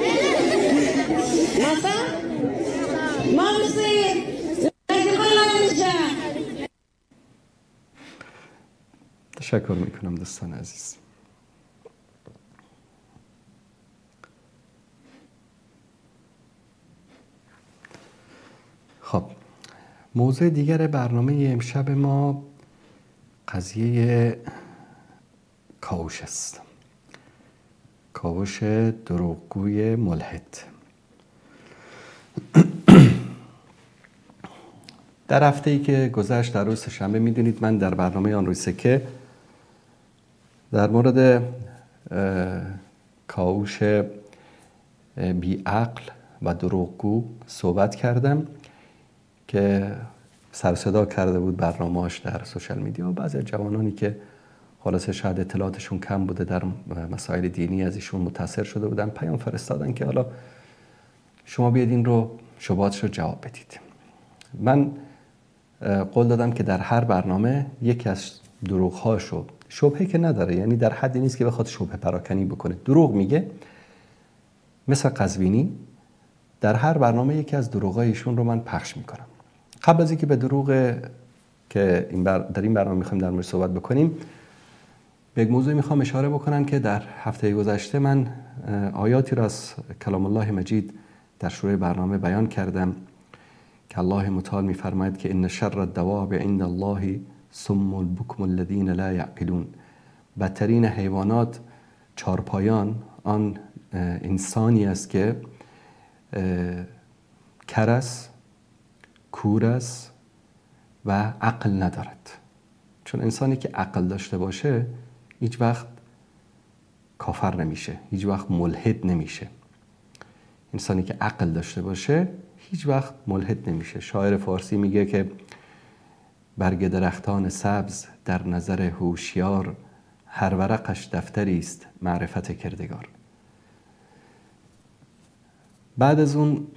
ما صار؟ ما بصير. لازم كلنا نرجع. تشکر میکنم دوستان عزیز. خب، موضوع دیگر برنامه امشب ما قضیه کاوش است. کاوش دروغگوی ملحد. در هفته‌ای که گذشت در روز شنبه میدونید من در برنامه آن روز سکه در مورد کاوش بیعقل و دروغگو صحبت کردم که سر صدا کرده بود برنامه‌اش در سوشال میدیا و بعضی از جوانانی که خلاصه شاید اطلاعاتشون کم بوده در مسائل دینی از ایشون متاثر شده بودن، پیام فرستادن که حالا شما بیاید این رو شبهاتش رو جواب بدید. من قول دادم که در هر برنامه یکی از دروغ‌هاشو، شبهه که نداره، یعنی در حدی نیست که بخواد شبهه پراکنی بکنه، دروغ میگه، مثل قزوینی، در هر برنامه یکی از دروغ‌های ایشون رو من پخش میکنم. قبل از اینکه به دروغ که در این برنامه میخوایم در مورد صحبت بکنیم، به یک موضوع میخوام اشاره بکنم که در هفته گذشته من آیاتی را از کلام الله مجید در شروع برنامه بیان کردم که الله متعال میفرماید که ان شر الدواب عند الله صم البکم الذین لا یعقلون. بدترین حیوانات چارپایان آن انسانی است که کر است، کور است و عقل ندارد. چون انسانی که عقل داشته باشه هیچ وقت کافر نمیشه، هیچ وقت ملحد نمیشه. انسانی که عقل داشته باشه هیچ وقت ملحد نمیشه. شاعر فارسی میگه که برگ درختان سبز در نظر هوشیار، هر ورقش دفتری است معرفت کردگار. بعد از اون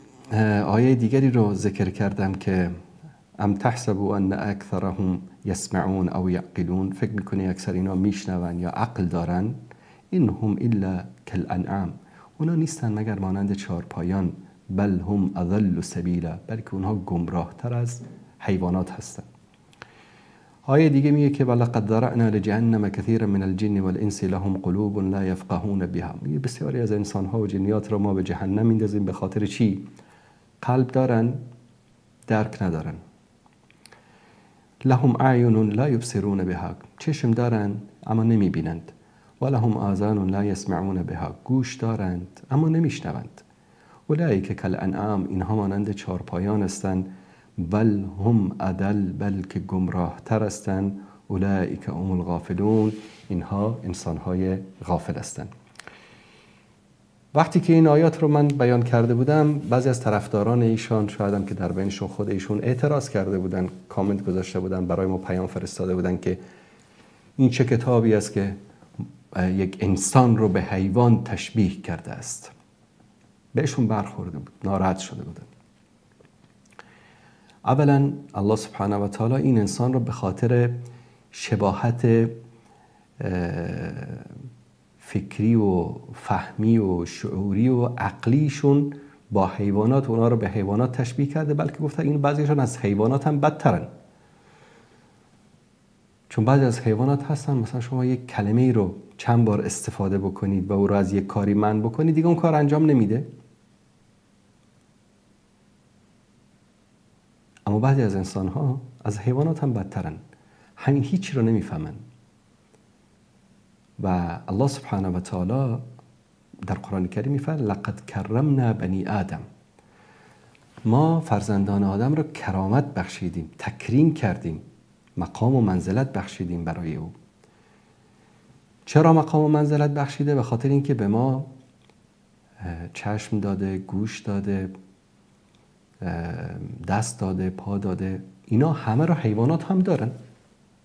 آیه دیگری رو ذکر کردم که ام تحسبوا ان اکثرهم یسمعون او یعقلون، فکر میکنی اکثر اینا میشنون یا عقل دارن؟ اینهم الا کالانعام، اونا نیستن مگر مانند چارپایان، بل هم اضل سبیلا، بلکه اونها گمراه تر از حیوانات هستند. آیه دیگه میگه که ولقد ذرأنا لجهنم كثيرا من الجن والانس لهم قلوب لا يفقهون بها، میگه بسیاری از انسان ها و جنیات رو ما به جهنم میندازیم به خاطر چی؟ قلب دارن، درک ندارن. لهم اعین لا یبصرون بها، چشم دارن اما نمیبینند. ولهم آذان لا یسمعون بها، گوش دارند اما نمیشنوند. اولئک کالانعام، اینها مانند چارپایان هستند. بل هم اضل، بلکه گمراه تر هستند. اولئک هم الغافلون، اینها انسانهای غافل هستند. وقتی که این آیات رو من بیان کرده بودم، بعضی از طرفداران ایشان، شاید هم که در بینشون خود ایشون اعتراض کرده بودن، کامنت گذاشته بودن، برای ما پیام فرستاده بودن که این چه کتابی است که یک انسان رو به حیوان تشبیه کرده است. بهشون برخورده بود، ناراحت شده بودن. اولا الله سبحانه و تعالی این انسان رو به خاطر شباهت فکری و فهمی و شعوری و عقلیشون با حیوانات، اونا رو به حیوانات تشبیه کرده، بلکه گفته این بعضیشون از حیوانات هم بدترن. چون بعضی از حیوانات هستن مثلا شما یک کلمه رو چند بار استفاده بکنید و او رو از یک کاری منع بکنید، دیگه اون کار انجام نمیده. اما بعضی از انسان ها از حیوانات هم بدترن، همین هیچی رو نمیفهمن. و الله سبحانه و تعالی در قرآن کریم میفرماید لقد کرمنا بنی آدم، ما فرزندان آدم رو کرامت بخشیدیم، تکریم کردیم، مقام و منزلت بخشیدیم برای او. چرا مقام و منزلت بخشیده؟ به خاطر اینکه به ما چشم داده، گوش داده، دست داده، پا داده. اینا همه رو حیوانات هم دارن،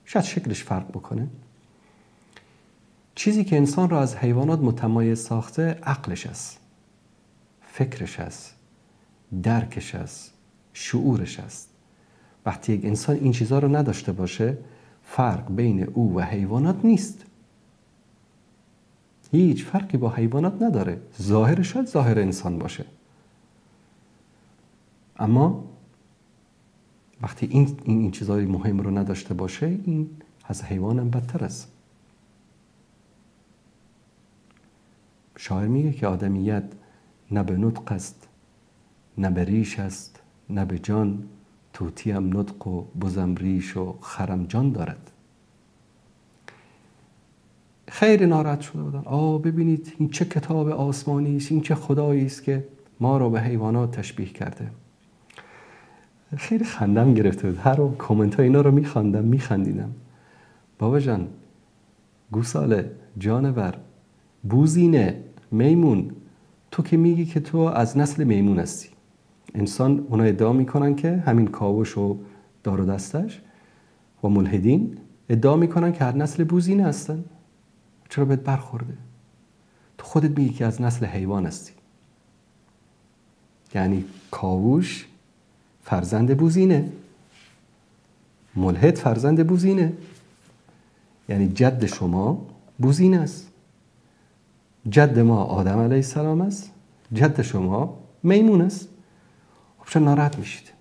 شاید شکلش فرق بکنه. چیزی که انسان را از حیوانات متمایز ساخته عقلش است، فکرش است، درکش است، شعورش است. وقتی یک انسان این چیزها رو نداشته باشه، فرق بین او و حیوانات نیست. هیچ فرقی با حیوانات نداره. ظاهرش شاید ظاهر انسان باشه، اما وقتی این چیزهای مهم رو نداشته باشه، این از حیوان هم بدتر است. شاعر میگه که آدمیت نه به نطق است، نه به ریش است، نه به جان، طوطیم نطق و بزم ریش و خرم جان دارد. خیلی ناراحت شده بودن. ببینید این چه کتاب آسمانی است، این چه خدایی است که ما رو به حیوانات تشبیه کرده. خیلی خندم گرفته بود، هر کامنت ها اینا رو میخندیدم. بابا جان، گوساله، جانور، بوزینه، میمون، تو که میگی که تو از نسل میمون هستی. انسان اونا ادعا میکنن که همین کاوش و دار و دستش و ملحدین ادعا میکنن که هر نسل بوزینه هستن. چرا بهت برخورده؟ تو خودت میگی که از نسل حیوان هستی. یعنی کاوش فرزند بوزینه، ملحد فرزند بوزینه، یعنی جد شما بوزینه است. جد ما آدم علیه السلام است، جد شما میمون است. خب چرا ناراحت میشید؟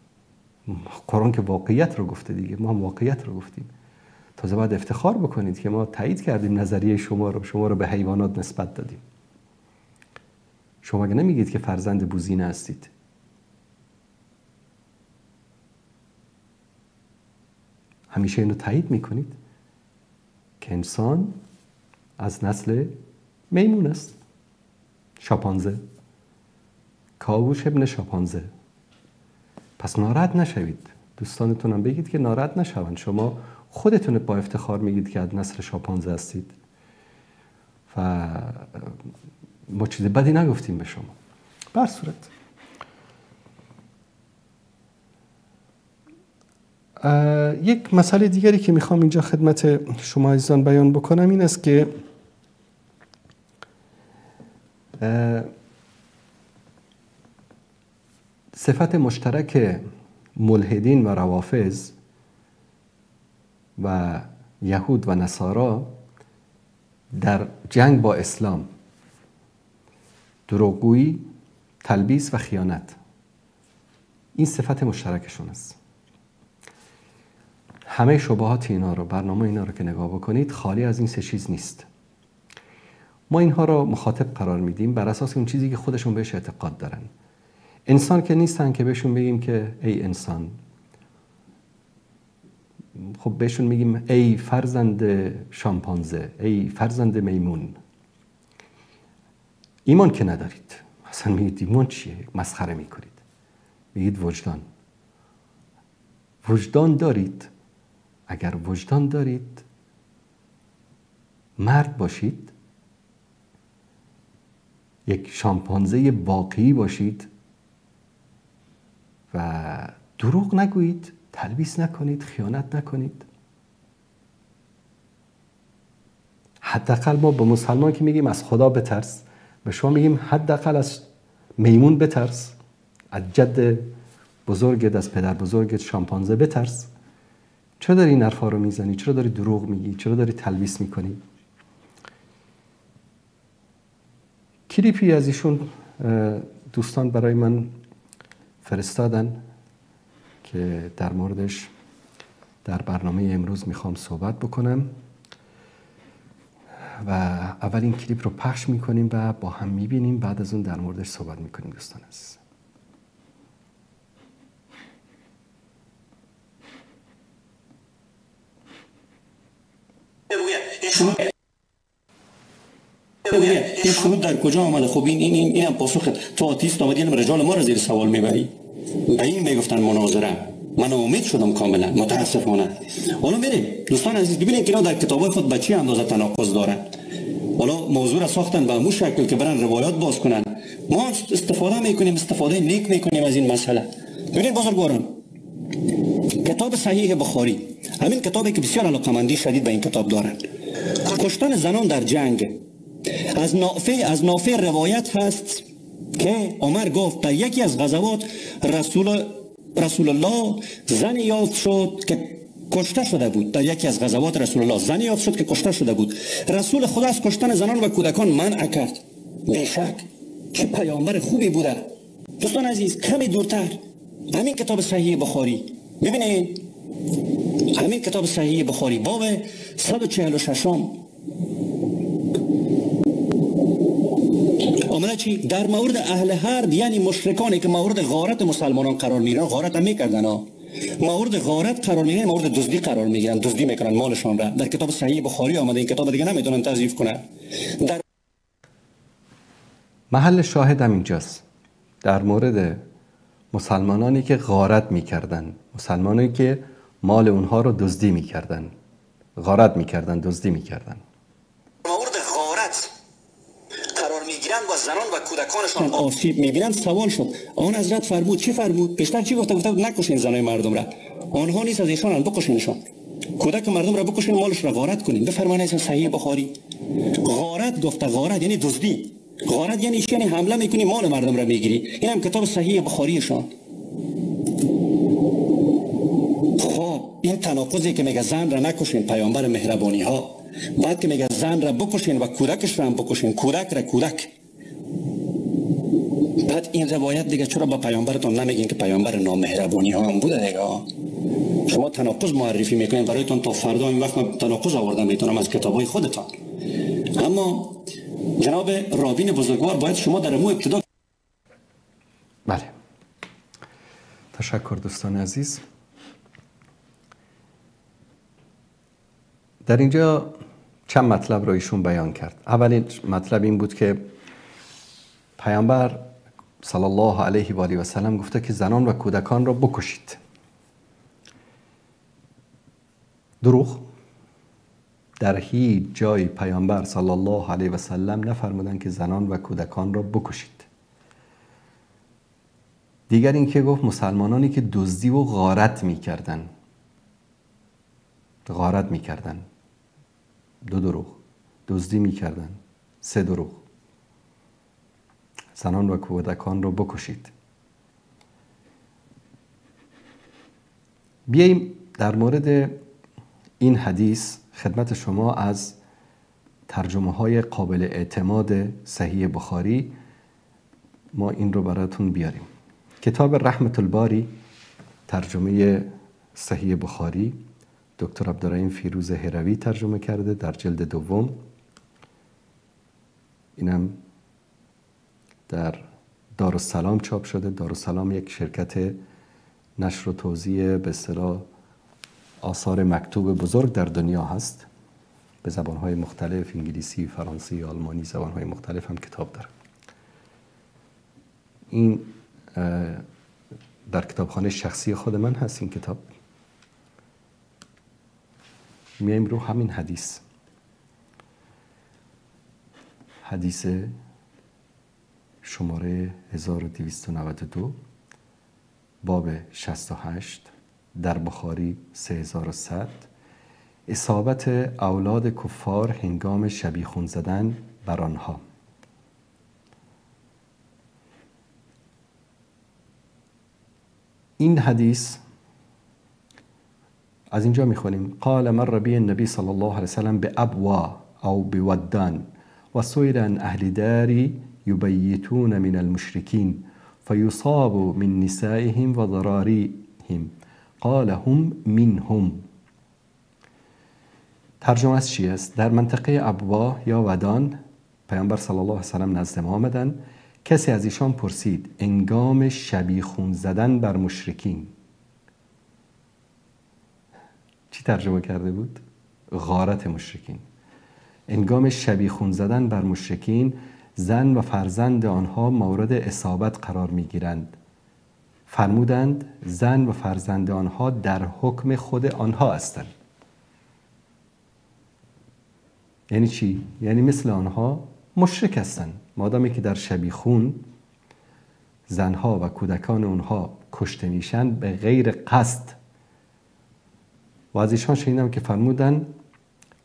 قرآن که واقعیت رو گفته دیگه، ما هم واقعیت رو گفتیم. تازه باید افتخار بکنید که ما تایید کردیم نظریه شما رو به حیوانات نسبت دادیم. شما اگه نمیگید که فرزند بوزینه هستید. همیشه اینو تایید میکنید که انسان از نسل میمون است. شامپانزه، کاوش ابن شامپانزه. پس ناراحت نشوید. دوستانتونم بگید که ناراحت نشوند. شما خودتون با افتخار میگید که از نسل شامپانزه هستید و ما چیز بدی نگفتیم به شما. بر صورت یک مسئله دیگری که میخوام اینجا خدمت شما عزیزان بیان بکنم این است که صفت مشترک ملحدین و روافض و یهود و نصارا در جنگ با اسلام دروغگویی، تلبیس و خیانت، این صفت مشترکشون است. همه شبهات اینا رو، برنامه اینا رو که نگاه بکنید خالی از این سه چیز نیست. ما اینها رو مخاطب قرار میدیم بر اساس اون چیزی که خودشون بهش اعتقاد دارن. انسان که نیستن که بهشون بگیم که ای انسان. خب بهشون میگیم ای فرزند شامپانزه، ای فرزند میمون. ایمان که ندارید. اصلا میگید ایمان چیه؟ مسخره میکنید. میگید وجدان. وجدان دارید؟ اگر وجدان دارید، مرد باشید، یک شامپانزه واقعی باشید و دروغ نگویید، تلبیس نکنید، خیانت نکنید. حداقل ما به مسلمان که میگیم از خدا بترس، به شما میگیم حداقل از میمون بترس، از جد بزرگت، از پدر بزرگت شامپانزه بترس. چرا داری این حرفا رو میزنی؟ چرا داری دروغ میگی؟ چرا داری تلبیس میکنی؟ کلیپی از ایشون دوستان برای من فرستادن که در موردش در برنامه امروز میخوام صحبت بکنم و اول این کلیپ رو پخش میکنیم و با هم میبینیم، بعد از اون در موردش صحبت میکنیم. دوستان عزیز، این شروط در کجا آمده؟ خب این هم پاسخ تو آتیست آمدی اینم رجال ما را زیر سوال میبری. به این میگفتن مناظره. من امید شدم کاملا، متاسفانه. حالا بریم دوستان عزیز ببینید که اینا در کتابای خود به چه اندازه تناقض دارن. حالا موضوع را ساختن به همون شکل که برن روایات باز کنن. ما استفاده میکنیم، استفاده نیک میکنیم از این مسئله. ببینید بزرگواران، کتاب صحیح بخاری، همین کتابی که بسیار علاقمندی شدید به این کتاب دارن، کشتن زنان در جنگ، از نافع روایت هست که عمر گفت در یکی از غزوات رسول الله زن یافت شد که کشته شده بود. در یکی از غزوات رسول الله زن یافت شد که کشته شده بود. رسول خدا از کشتن زنان و کودکان منع کرد. بیشک چه پیامبر خوبی بوده. دوستان عزیز، کمی دورتر همین کتاب صحیح بخاری ببینید، همین کتاب صحیح بخاری باب 146 آمده چی؟ در مورد اهل حرب، یعنی مشرکانی که مورد غارت مسلمانان قرار میگیرن، غارت هم میکردن ها، مورد غارت قرار میگیرن، مورد دزدی قرار میگیرن، دزدی میکنن مالشان را. در کتاب صحیح بخاری آمده، این کتاب دیگه نمیتونن تضعیف کنن. در محل شاهد هم اینجاست، در مورد مسلمانانی که غارت میکردن، مسلمانانی که مال اونها رو دزدی میکردن، غارت میکردن، دزدی میکردن، مورد غارت قرار میگیرن و زنان و کودکانشان آسیب میبینن. سوال شد آن حضرت فرمود چی فرمود؟ پیشتر چی گفته؟ گفته نکشین زنای مردم را، آنها نیست از ایشان، بکشینشان. کودک مردم را بکشین، مالش را غارت کنین. بفرمایید صحیح بخاری غارت گفته، غارت یعنی دزدی، غارت یعنی حمله میکنی مال مردم را میگیری. این هم کتاب صحیح بخاریشان. خب این تناقضی که میگه زن را نکشین، پیامبر مهربانی ها، بعد که میگه زن را بکشین و کودکش را هم بکشین، کودک را کودک، بعد این روایت دیگه چرا با پیامبرتون نمیگین که پیامبر نامهربانی ها هم بوده دیگه؟ شما تناقض معرفی میکنین برایتون، تا فردا این وقت تناقض آوردم میتونم از کتابای خودتان. اما جناب رابین بزرگوار، باید شما در مو ابتدا. بله، تشکر دوستان عزیز. در اینجا چند مطلب رو ایشون بیان کرد. اولین مطلب این بود که پیامبر صلی الله علیه و آله و سلم گفته که زنان و کودکان را بکشید. دروغ. در هیچ جای پیامبر صلی الله علیه و سلم نفرمودن که زنان و کودکان را بکشید. دیگر این که گفت مسلمانانی که دزدی و غارت میکردن، غارت میکردن، 2 دروغ، دزدی میکردن، 3 دروغ، زنان و کودکان رو بکشید. بیاییم در مورد این حدیث خدمت شما از ترجمه های قابل اعتماد صحیح بخاری ما این رو براتون بیاریم. کتاب رحمت الباری، ترجمه صحیح بخاری، دکتر عبدالرحیم فیروز هروی ترجمه کرده در جلد 2. اینم در دارالسلام چاپ شده. دارالسلام یک شرکت نشر و توزیع به اصطلاح آثار مکتوب بزرگ در دنیا هست، به زبانهای مختلف، انگلیسی، فرانسوی، آلمانی، زبانهای مختلف هم کتاب داره. این در کتابخانه شخصی خود من هست این کتاب. میایم رو همین حدیث شماره 1292 باب 68 در بخاری 3100 اصابت اولاد کفار هنگام شبیخون زدن بر آنها. این حدیث از اینجا میخونیم قال مر بی النبی صلی الله علیه وسلم بابوا او بودان و سئل عن اهل داری یبیتون من المشرکین فیصاب من نسائهم و ضراریهم قال هم منهم. ترجمه از چی است؟ در منطقه ابوا یا ودان پیامبر صلی الله علیه وسلم نزد ما آمدن. کسی از ایشان پرسید انگام شبیخون زدن بر مشرکین. چی ترجمه کرده بود؟ غارت مشرکین. انگام شبیخون زدن بر مشرکین زن و فرزند آنها مورد اصابت قرار می گیرند. فرمودند زن و فرزند آنها در حکم خود آنها هستند. یعنی چی؟ یعنی مثل آنها مشرک هستند. مادامی که در شبیخون زنها و کودکان آنها کشته میشن به غیر قصد. و از ایشان شنیدم که فرمودن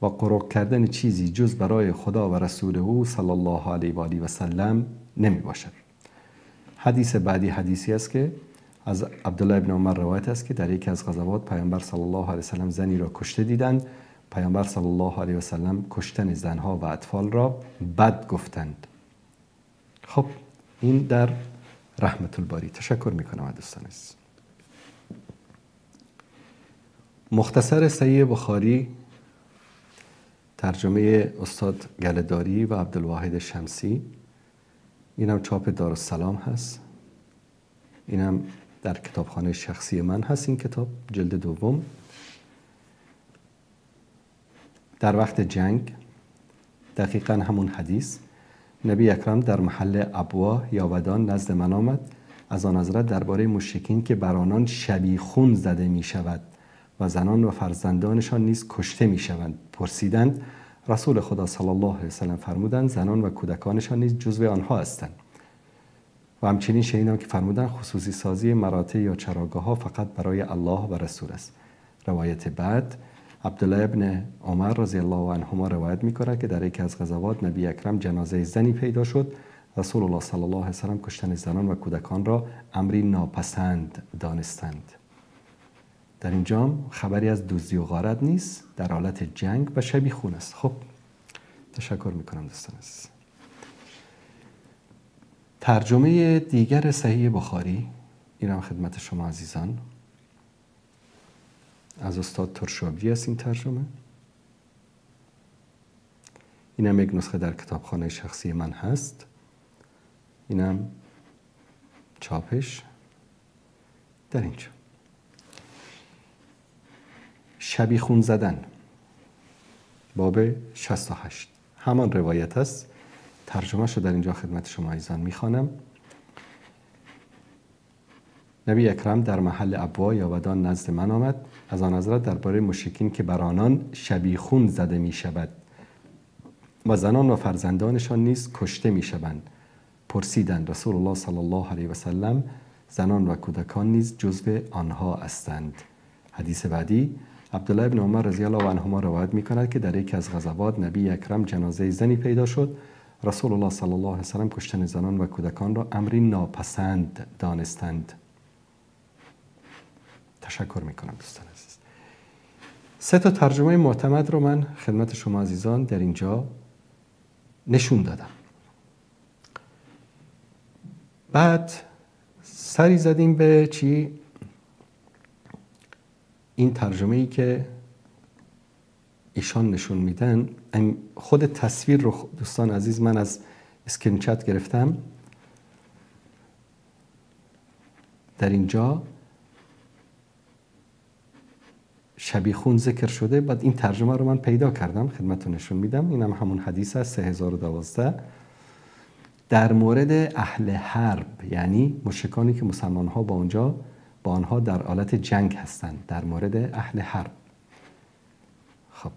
و قرق کردن چیزی جز برای خدا و رسول او صلی الله علیه و آله و سلم نمی باشد. حدیث بعدی حدیثی است که از عبدالله ابن عمر روایت است که در یکی از غزوات پیامبر صلی الله علیه و سلم زنی را کشته دیدند. پیامبر صلی الله علیه و سلم کشتن زنها و اطفال را بد گفتند. خب این در رحمت الباری. تشکر میکنم از دوستان عزیز. مختصر صحیح بخاری ترجمه استاد گله‌داری و عبدالواحد شمسی. اینم چاپ دارالسلام هست. اینم در کتابخانه شخصی من هست. این کتاب جلد دوم. در وقت جنگ دقیقاً همون حدیث نبی اکرم در محل ابوا یا ودان نزد من آمد. از آن حضرت درباره مشرکین که بر آنان شبیخون زده می شود و زنان و فرزندانشان نیز کشته می شوند پرسیدند. رسول خدا صلی الله علیه و سلم فرمودند زنان و کودکانشان نیز جزو آنها هستند. و همچنین شنیدم که فرمودند خصوصی سازی مراتع یا چراگاه ها فقط برای الله و رسول است. روایت بعد عبدالله ابن عمر رضی الله عنهما روایت می‌کند که در یکی از غزوات نبی اکرم جنازه زنی پیدا شد. رسول الله صلی الله علیه و سلم کشتن زنان و کودکان را امری ناپسند دانستند. در اینجا خبری از دزدی و غارت نیست، در حالت جنگ و شبیخون است. خب تشکر میکنم دوستان عزیز. ترجمه دیگر صحیح بخاری اینم خدمت شما عزیزان از استاد ترشابی است. این ترجمه اینم یک نسخه در کتابخانه شخصی من هست. اینم چاپش در اینجا. شبیخون زدن باب 68 همان روایت است. ترجمه شو در اینجا خدمت شما عزیزان میخوانم. نبی اکرم در محل ابوا یا ودان نزد من آمد. از آن حضرت درباره مشرکین که بر آنان شبیخون زده می شود و زنان و فرزندانشان نیز کشته می شوند پرسیدند. رسول الله صلی الله علیه و سلم زنان و کودکان نیز جزو آنها هستند. حدیث بعدی عبدالله ابن عمر رضی الله عنهما روایت می کند که در یکی از غزوات نبی اکرم جنازه زنی پیدا شد. رسول الله صلی الله علیه و سلم کشتن زنان و کودکان را امری ناپسند دانستند. تشکر میکنم دوستان عزیز. 3 ترجمه معتمد رو من خدمت شما عزیزان در اینجا نشون دادم. بعد سری زدیم به چی؟ این ترجمه ای که ایشان نشون میدن. خود تصویر رو دوستان عزیز من از اسکرین شات گرفتم. در اینجا شبیخون ذکر شده. بعد این ترجمه رو من پیدا کردم خدمتتون نشون میدم. اینم همون حدیث است 3012 در مورد اهل حرب، یعنی مشرکانی که مسلمان ها با آنها در حالت جنگ هستند. در مورد اهل حرب. خب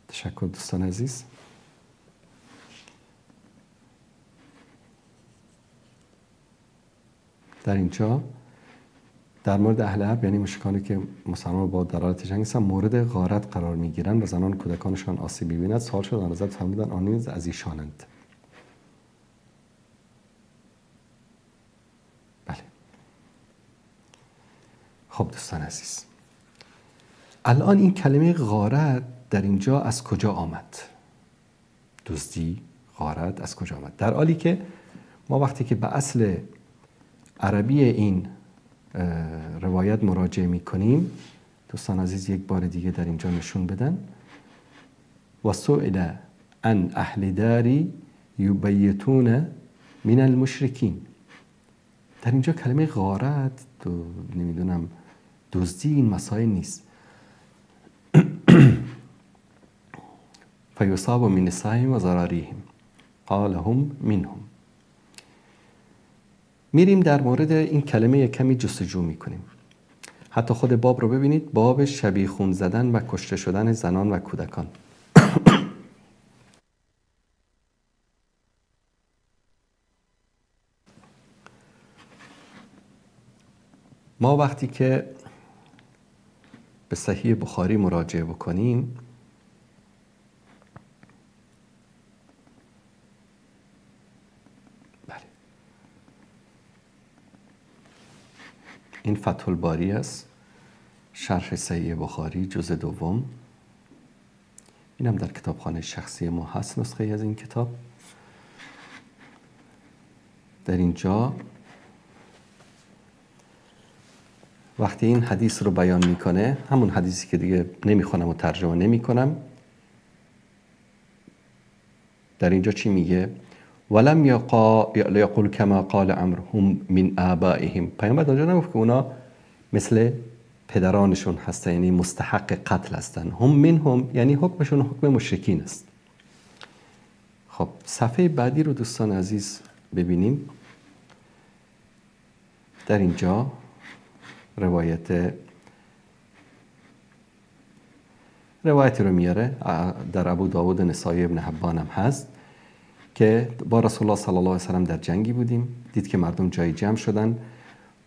تشکر دوستان عزیز. در اینجا در مورد اهل حرب یعنی مشرکانی که مسلمان با در حالت جنگ هستند مورد غارت قرار میگیرند و زنان کودکانشان آسیب می‌بیند. سوال شد آن حضرت فرمودند آن نیز از ایشانند. بله. خب دوستان عزیز، الان این کلمه غارت در اینجا از کجا آمد؟ دزدی، غارت از کجا آمد؟ در حالی که ما وقتی که به اصل عربی این روایت مراجعه میکنیم، دوستان عزیز یک بار دیگه در اینجا نشون بدن و سئل عن اهل داری یبیتون من المشرکین. در اینجا کلمه غارت نمیدونم دزدی این مسائل نیست. فیصاب من نسائهم و ذراریهم قال هم منهم. میریم در مورد این کلمه کمی جستجو میکنیم. حتی خود باب رو ببینید، باب شبیخون زدن و کشته شدن زنان و کودکان. ما وقتی که به صحیح بخاری مراجعه بکنیم این فتح الباری است، شرح صحیح بخاری جزء دوم. اینم در کتابخانه شخصی ما هست نسخه از این کتاب. در اینجا وقتی این حدیث رو بیان میکنه، همون حدیثی که دیگه نمیخونم و ترجمه نمیکنم، در اینجا چی میگه؟ ولم یقول کما قال عمرو هم من آبائهم. پیامبر اونجا نگفت که اونا مثل پدرانشون هستن، یعنی مستحق قتل هستن. هم منهم یعنی حکمشون حکم مشرکین است. خب صفحه بعدی رو دوستان عزیز ببینیم. در اینجا روایتی رو میاره در ابو داود نسائی ابن حبان هم هست که با رسول الله صلی الله علیه و سلم در جنگی بودیم، دید که مردم جای جمع شدن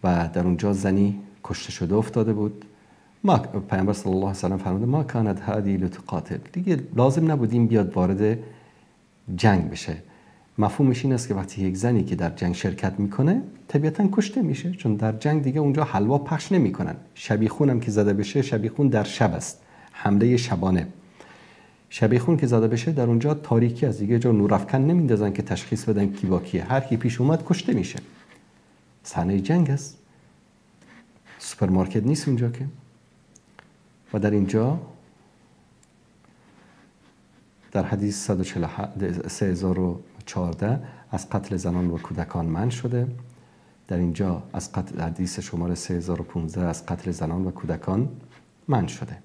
و در اونجا زنی کشته شده افتاده بود. ما پیامبر صلی الله علیه و سلم فرمود ما کانت هذه لتقاتل، دیگه لازم نبودیم بیاد وارد جنگ بشه. مفهومش این است که وقتی یک زنی که در جنگ شرکت میکنه طبیعتا کشته میشه، چون در جنگ دیگه اونجا حلوا پخش نمیکنن. شبیخون هم که زده بشه، شبیخون در شب است، حمله شبانه. شبیخون که زده بشه در اونجا تاریکی از دیگه جا نورافکن نمیندازن که تشخیص بدن کی با کیه. هر کی پیش اومد کشته میشه. صحنه جنگ است، سوپرمارکت نیست اونجا که. و در اینجا در حدیث 3014 از قتل زنان و کودکان منع شده. در اینجا از قتل حدیث شماره 3015 از قتل زنان و کودکان منع شده.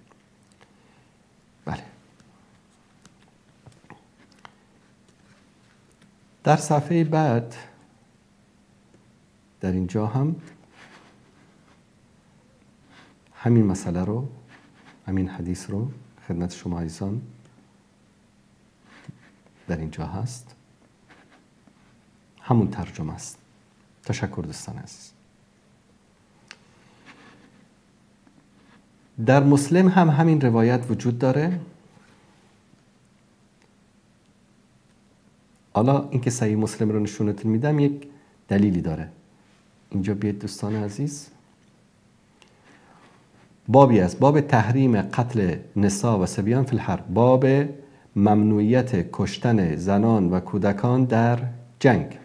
بله. در صفحه بعد در اینجا هم همین مسئله رو، همین حدیث رو خدمت شما عزیزان در اینجا هست، همون ترجمه است. تشکر دوستان عزیز. در مسلم هم همین روایت وجود داره. حالا اینکه صحیح مسلم رو نشونتون میدم یک دلیلی داره. اینجا بیاید دوستان عزیز، بابی است، باب تحریم قتل نساء و صبیان فی الحرب، باب ممنوعیت کشتن زنان و کودکان در جنگ.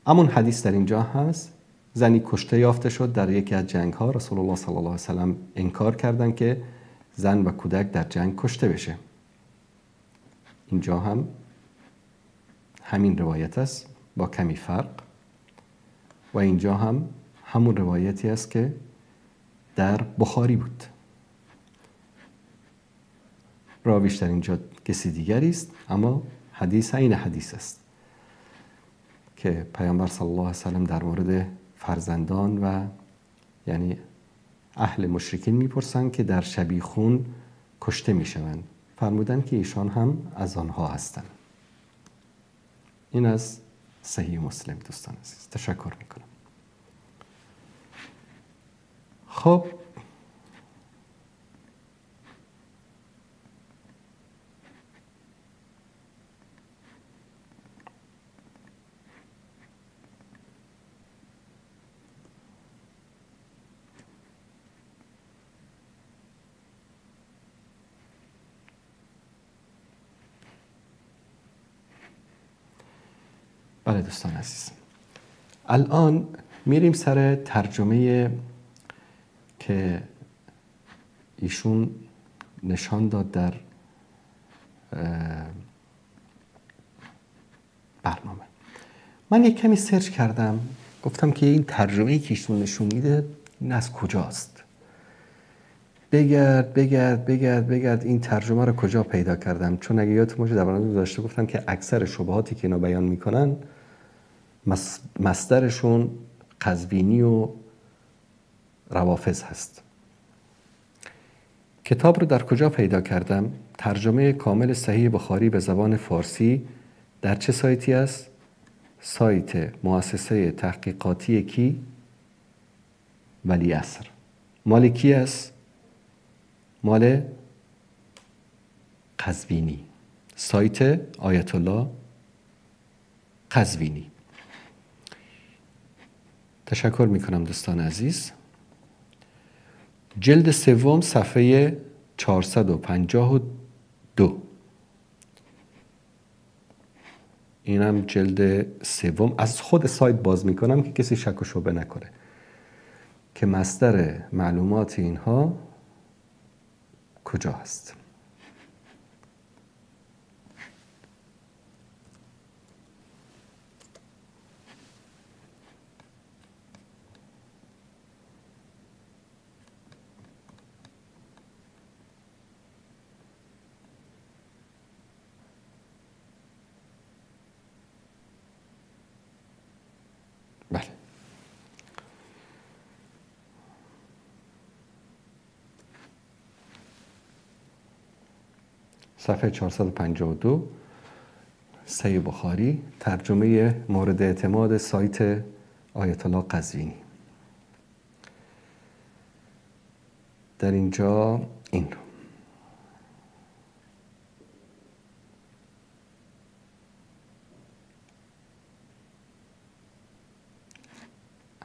همون حدیث در اینجا هست. زنی کشته یافته شد در یکی از جنگ ها. رسول الله صلی الله علیه و سلم انکار کردند که زن و کودک در جنگ کشته بشه. اینجا هم همین روایت است با کمی فرق. و اینجا هم همون روایتی است که در بخاری بود. راویش در اینجا کسی دیگری است، اما حدیث این حدیث است که پیامبر صلی الله علیه و سلم در مورد فرزندان و یعنی اهل مشرکین میپرسند که در شبیخون کشته میشوند. فرمودند که ایشان هم از آنها هستند. این از صحیح مسلم. دوستان عزیز تشکر میکنم. خب بله دوستان عزیز، الان میریم سر ترجمه که ایشون نشان داد در برنامه. من یک کمی سرچ کردم، گفتم که این ترجمه‌ای که ایشون نشون میده این از کجاست. بگرد این ترجمه رو کجا پیدا کردم، چون اگه یادتون باشه در برنامه داشته گفتم که اکثر شبهاتی که اینا بیان میکنن مصدرشون قزوینی و روافض هست. کتاب رو در کجا پیدا کردم؟ ترجمه کامل صحیح بخاری به زبان فارسی در چه سایتی است؟ سایت مؤسسه تحقیقاتی کی؟ ولیعصر. مال کی است؟ مال قزوینی، سایت آیت الله قزوینی. تشکر میکنم دوستان عزیز. جلد سوم صفحه 452. اینم جلد سوم. از خود سایت باز میکنم که کسی شک و شبهه نکنه که مصدر معلومات اینها کجا هست. بله. صفحه 452 صحیح بخاری، ترجمه مورد اعتماد سایت آیت الله قزوینی. در اینجا این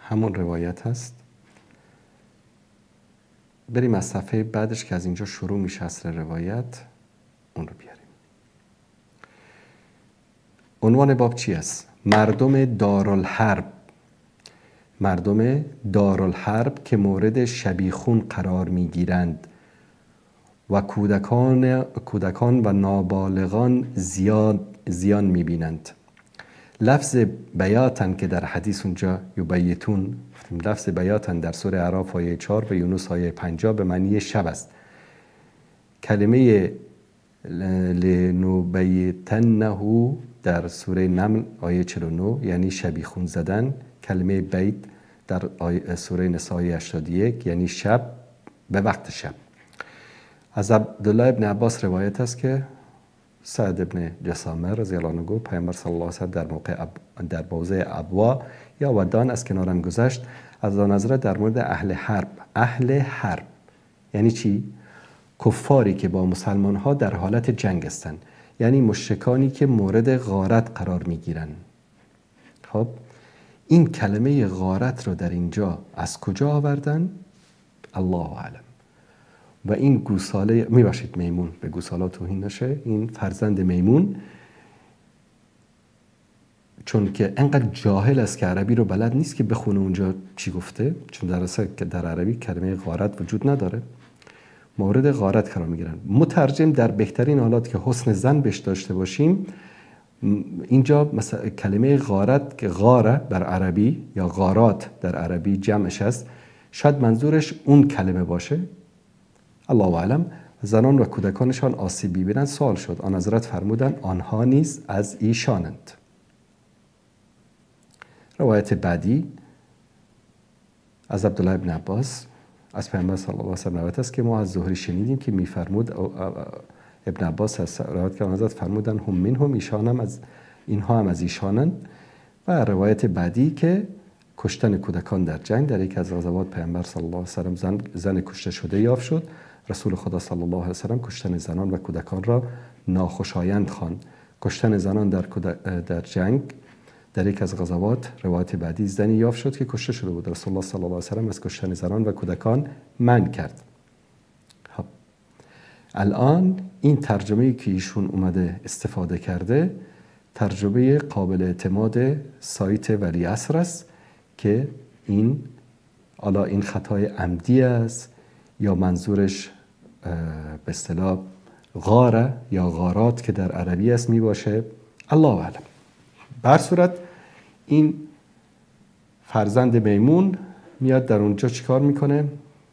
همون روایت هست. بریم از صفحه بعدش که از اینجا شروع میشه اصل روایت، اون رو بیاریم. عنوان باب چی است؟ مردم دارالحرب. مردم دارالحرب که مورد شبیخون قرار میگیرند و کودکان و نابالغان زیان میبینند. لفظ بیاتن که در حدیث اونجا یبیتون، لفظ بیاتن در سوره اعراف آیه 4 و یونس آیه 50 به معنی شب است. کلمه لنبیتنه در سوره نمل آیه 49 یعنی شبیخون زدن. کلمه بیت در سوره نساء آیه 81 یعنی شب به وقت شب. از عبدالله ابن عباس روایت است که سعد ابن جسامه رضی الله عنه گفت پیامبر صلی الله علیه و سلم در موضع ابوا یا ودان از کنارم گذشت، از آن نظر در مورد اهل حرب. اهل حرب یعنی چی؟ کفاری که با مسلمان ها در حالت جنگ هستند، یعنی مشرکانی که مورد غارت قرار می گیرن. خب این کلمه غارت رو در اینجا از کجا آوردن؟ الله اعلم. و این گوساله، میباشید میمون، به گوساله توهین نشه، این فرزند میمون چون که انقدر جاهل است که عربی رو بلد نیست که بخونه اونجا چی گفته، چون در عربی کلمه غارت وجود نداره، مورد غارت قرار میگیرن. مترجم در بهترین حالات که حسن ظن بهش داشته باشیم، اینجا مثلا کلمه غارت که غاره در عربی یا غارات در عربی جمعش است، شاید منظورش اون کلمه باشه، الله اعلم. زنان و کودکانشان آسیب ببینند. سوال شد، آن حضرت فرمودند آنها نیز از ایشانند. روایت بعدی از عبدالله ابن عباس از پیامبر صلی الله علیه و سلم روایت است که ما از زهری شنیدیم که میفرمود، ابن عباس از روایت که آن حضرت فرمودند هم منهم، ایشان هم از اینها هم از ایشانند. و روایت بعدی که کشتن کودکان در جنگ، در یک از غزوات پیامبر صلی الله علیه و سلم زن کشته شده یافت شد. رسول خدا صلی الله علیه و سلم کشتن زنان و کودکان را ناخوشایند خواند. کشتن زنان در جنگ در یک از غزوات، روایت بعدی، زنی یافت شد که کشته شده بود. رسول الله صلی الله علیه و سلم از کشتن زنان و کودکان منع کرد. خب الان این ترجمه‌ای که ایشون اومده استفاده کرده، ترجمه قابل اعتماد سایت ولیعصر است که این خطای عمدی است یا منظورش به اصطلاح غاره یا غارات که در عربی است می باشه، الله اعلم. به هر صورت این فرزند میمون میاد در اونجا چیکار میکنه؟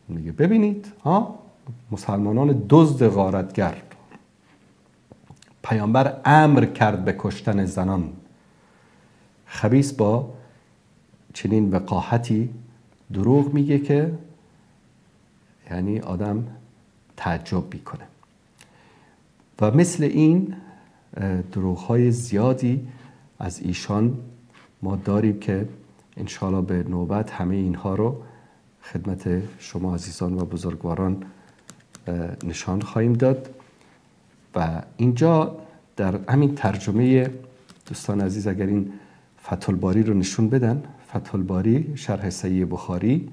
میگه ببینید مسلمانان دزد غارتگر، پیامبر امر کرد به کشتن زنان. خبیث با چنین وقاحتی دروغ میگه که یعنی آدم تعجب میکنه. و مثل این دروغ‌های زیادی از ایشان ما داریم که انشاءالله به نوبت همه اینها رو خدمت شما عزیزان و بزرگواران نشان خواهیم داد. و اینجا در همین ترجمه دوستان عزیز اگر این فتح الباری رو نشون بدن، فتح الباری شرح صحیح بخاری،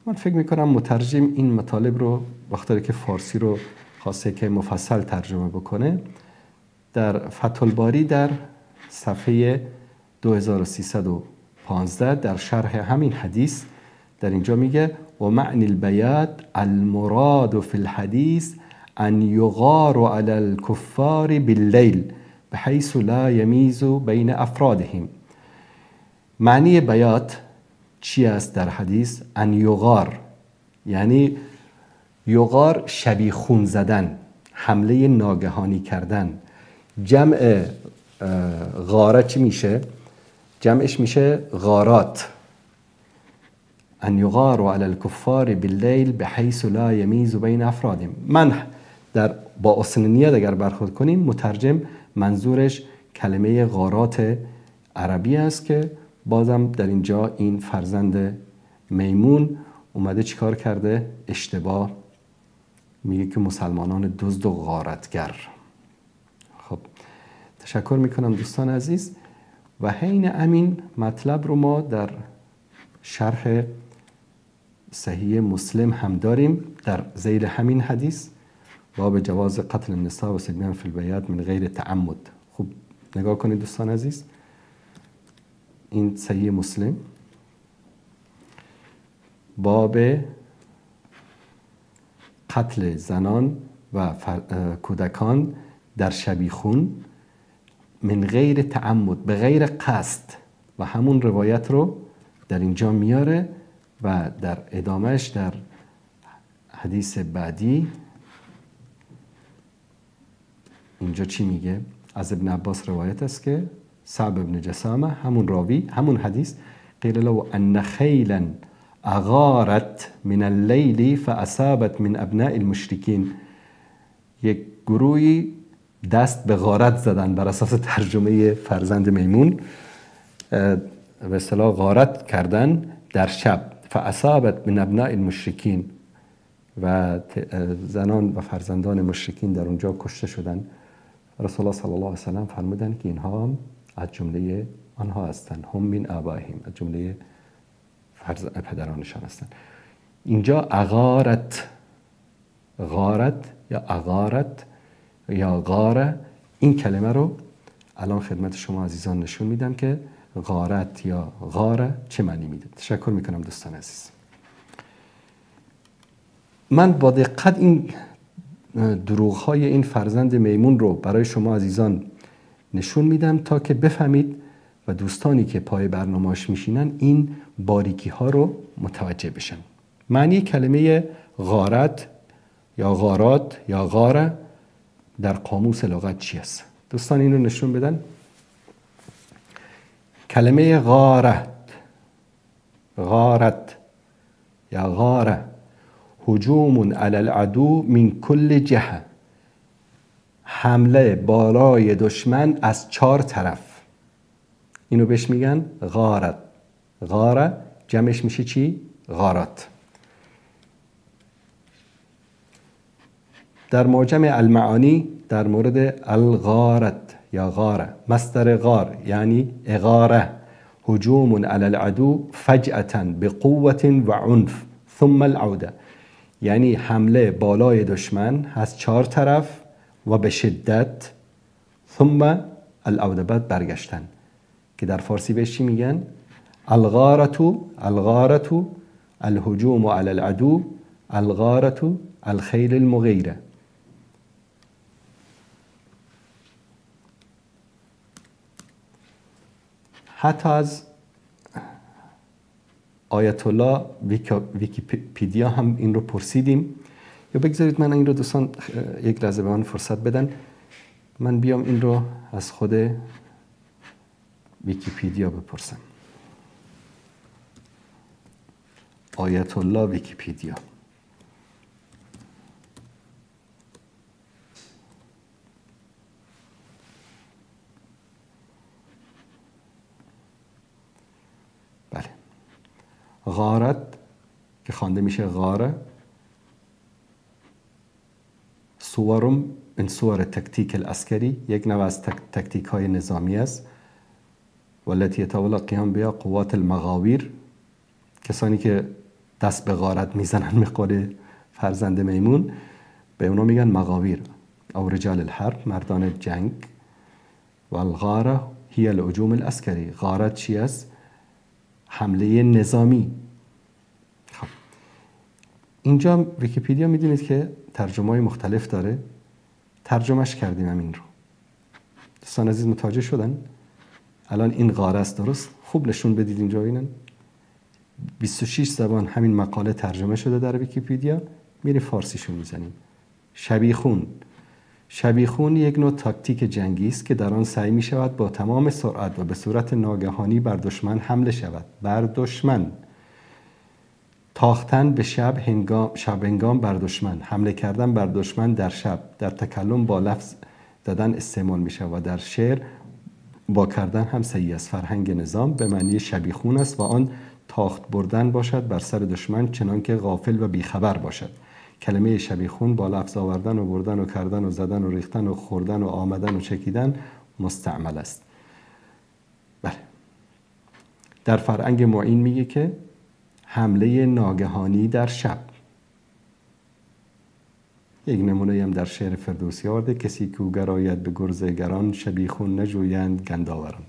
من فکر میکنم مترجم این مطالب رو وقتی که فارسی رو خواسته که مفصل ترجمه بکنه، در فتح الباری در صفحه 2315 در شرح همین حدیث در اینجا میگه و معنی البیات المراد فی الحدیث ان یغار علی الکفار باللیل بحیث لا یمیز بین افرادهم. معنی بیات چی است در حدیث؟ ان یغار، یعنی یغار شبیخون زدن، حمله ناگهانی کردن. جمع غاره چی میشه؟ جمعش میشه غارات. ان یغار علی الکفار باللیل بحیث لا یمیز بین افرادهم. من با اصلنیت اگر برخورد کنیم، مترجم منظورش کلمه غارات عربی است که بازم در اینجا این فرزند میمون اومده چیکار کرده؟ اشتباه میگه که مسلمانان دزد و غارتگر. خب تشکر میکنم دوستان عزیز. و حین امین مطلب رو ما در شرح صحیح مسلم هم داریم در ذیل همین حدیث، باب جواز قتل النساء و صبیان فی البیات من غیر تعمد. خوب نگاه کنید دوستان عزیز، این صحیح مسلم باب قتل زنان و کودکان در شبیخون من غیر تعمد، به غیر قصد، و همون روایت رو در اینجا میاره و در ادامهش در حدیث بعدی اینجا چی میگه؟ از ابن عباس روایت است که صعب ابن جسامه همون راوی همون حدیث قیل له ان خیلا اغارت من اللیل فاصابت من ابناء المشرکین. یک گروهی دست به غارت زدن بر اساس ترجمه فرزند میمون، به اصطلاح غارت کردن در شب، فاصابت من ابناء المشرکین، و زنان و فرزندان مشرکین در اونجا کشته شدن. رسول الله صلی الله علیه و سلم فرمودن که اینها هم از جمله آنها هستند، هم من آبائهم، از جمله پدرانشان هستند. اینجا اغارت، غارت یا اغارت یا غاره، این کلمه رو الان خدمت شما عزیزان نشون میدم که غارت یا غاره چه معنی میده. تشکر میکنم دوستان عزیز. من با دقت این دروغ‌های این فرزند میمون رو برای شما عزیزان نشون میدم تا که بفهمید و دوستانی که پای برنامه‌اش میشینن این باریکی ها رو متوجه بشن. معنی کلمه غارت یا غارات یا غاره در قاموس لغت چی است؟ دوستان این رو نشون بدن. کلمه غارت یا غاره هجوم علی العدو من کل جهه، حمله بالای دشمن از 4 طرف. اینو بهش میگن غارت. غاره جمعش میشه چی؟ غارات. در معجم المعانی در مورد الغارت یا غاره، مصدر غار یعنی اغاره، هجوم علی العدو فجأة بقوة و عنف ثم العوده، یعنی حمله بالای دشمن از 4 طرف و به شدت، ثم العوده، بعد برگشتن، که در فارسی بهش چی میگن؟ الغارة الهجوم علی العدو، الغارة الخیل المغیره. حتی از آیت الله ویکیپیدیا هم این رو پرسیدیم. یا بگذارید من این رو دوستان یک لحظه به من فرصت بدن، من بیام این رو از خود ویکیپیدیا بپرسم. آیت الله ویکیپیدیا. بله، غارت که خوانده میشه غاره، صورم من صور تکتیک العسکری، یک نوع از تکتیک های نظامی است. والتي يتولى قیام بها قوات المغاویر، کسانی که دست به غارت میزنن به قول فرزند میمون به اونا میگن مغاویر، او رجال الحرب، مردان جنگ. و الغاره هی الهجوم العسکری، غارت چی است؟ حمله نظامی. خب اینجا ویکیپیدیا میدونید که ترجمه های مختلف داره، ترجمهش کردیم همین رو. دوستان عزیز متوجه شدن؟ الان این غاره است، درست؟ خوب نشون بدید اینجا ببینن. 26 زبان همین مقاله ترجمه شده در ویکیپیدیا، میریم فارسیشو میزنیم. شبیخون. شبیخون یک نوع تاکتیک جنگی است که در آن سعی می شود با تمام سرعت و به صورت ناگهانی بر دشمن حمله شود. بر دشمن. تاختن به شب هنگام بر دشمن، حمله کردن بر دشمن در شب. در تکلم با لفظ دادن استعمال می شود و در شعر با کردن هم صحیح است. فرهنگ نظام به معنی شبیخون است و آن تاخت بردن باشد بر سر دشمن چنان که غافل و بیخبر باشد. کلمه شبیخون با لفظ آوردن و بردن و کردن و زدن و ریختن و خوردن و آمدن و چکیدن مستعمل است. بله. در فرهنگ معین میگه که حمله ناگهانی در شب. یک نمونه هم در شعر فردوسی آورده، کسی که گراید به گرز گران، شبیخون نجویند گنداوران.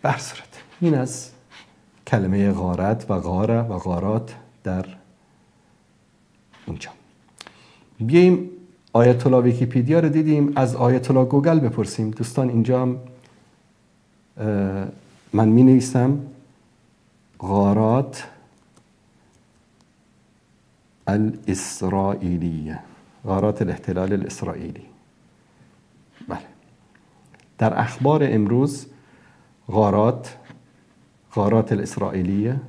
به هر صورت این از کلمه غارت و غاره و غارات در اینجا. بیاییم آیت الله ویکیپیدیا رو دیدیم، از آیت الله گوگل بپرسیم. دوستان اینجا من می نویسم غارات الاسرائیلیه، غارات الاحتلال الاسرائیلی. بله. در اخبار امروز غارات الاسرائیلیه،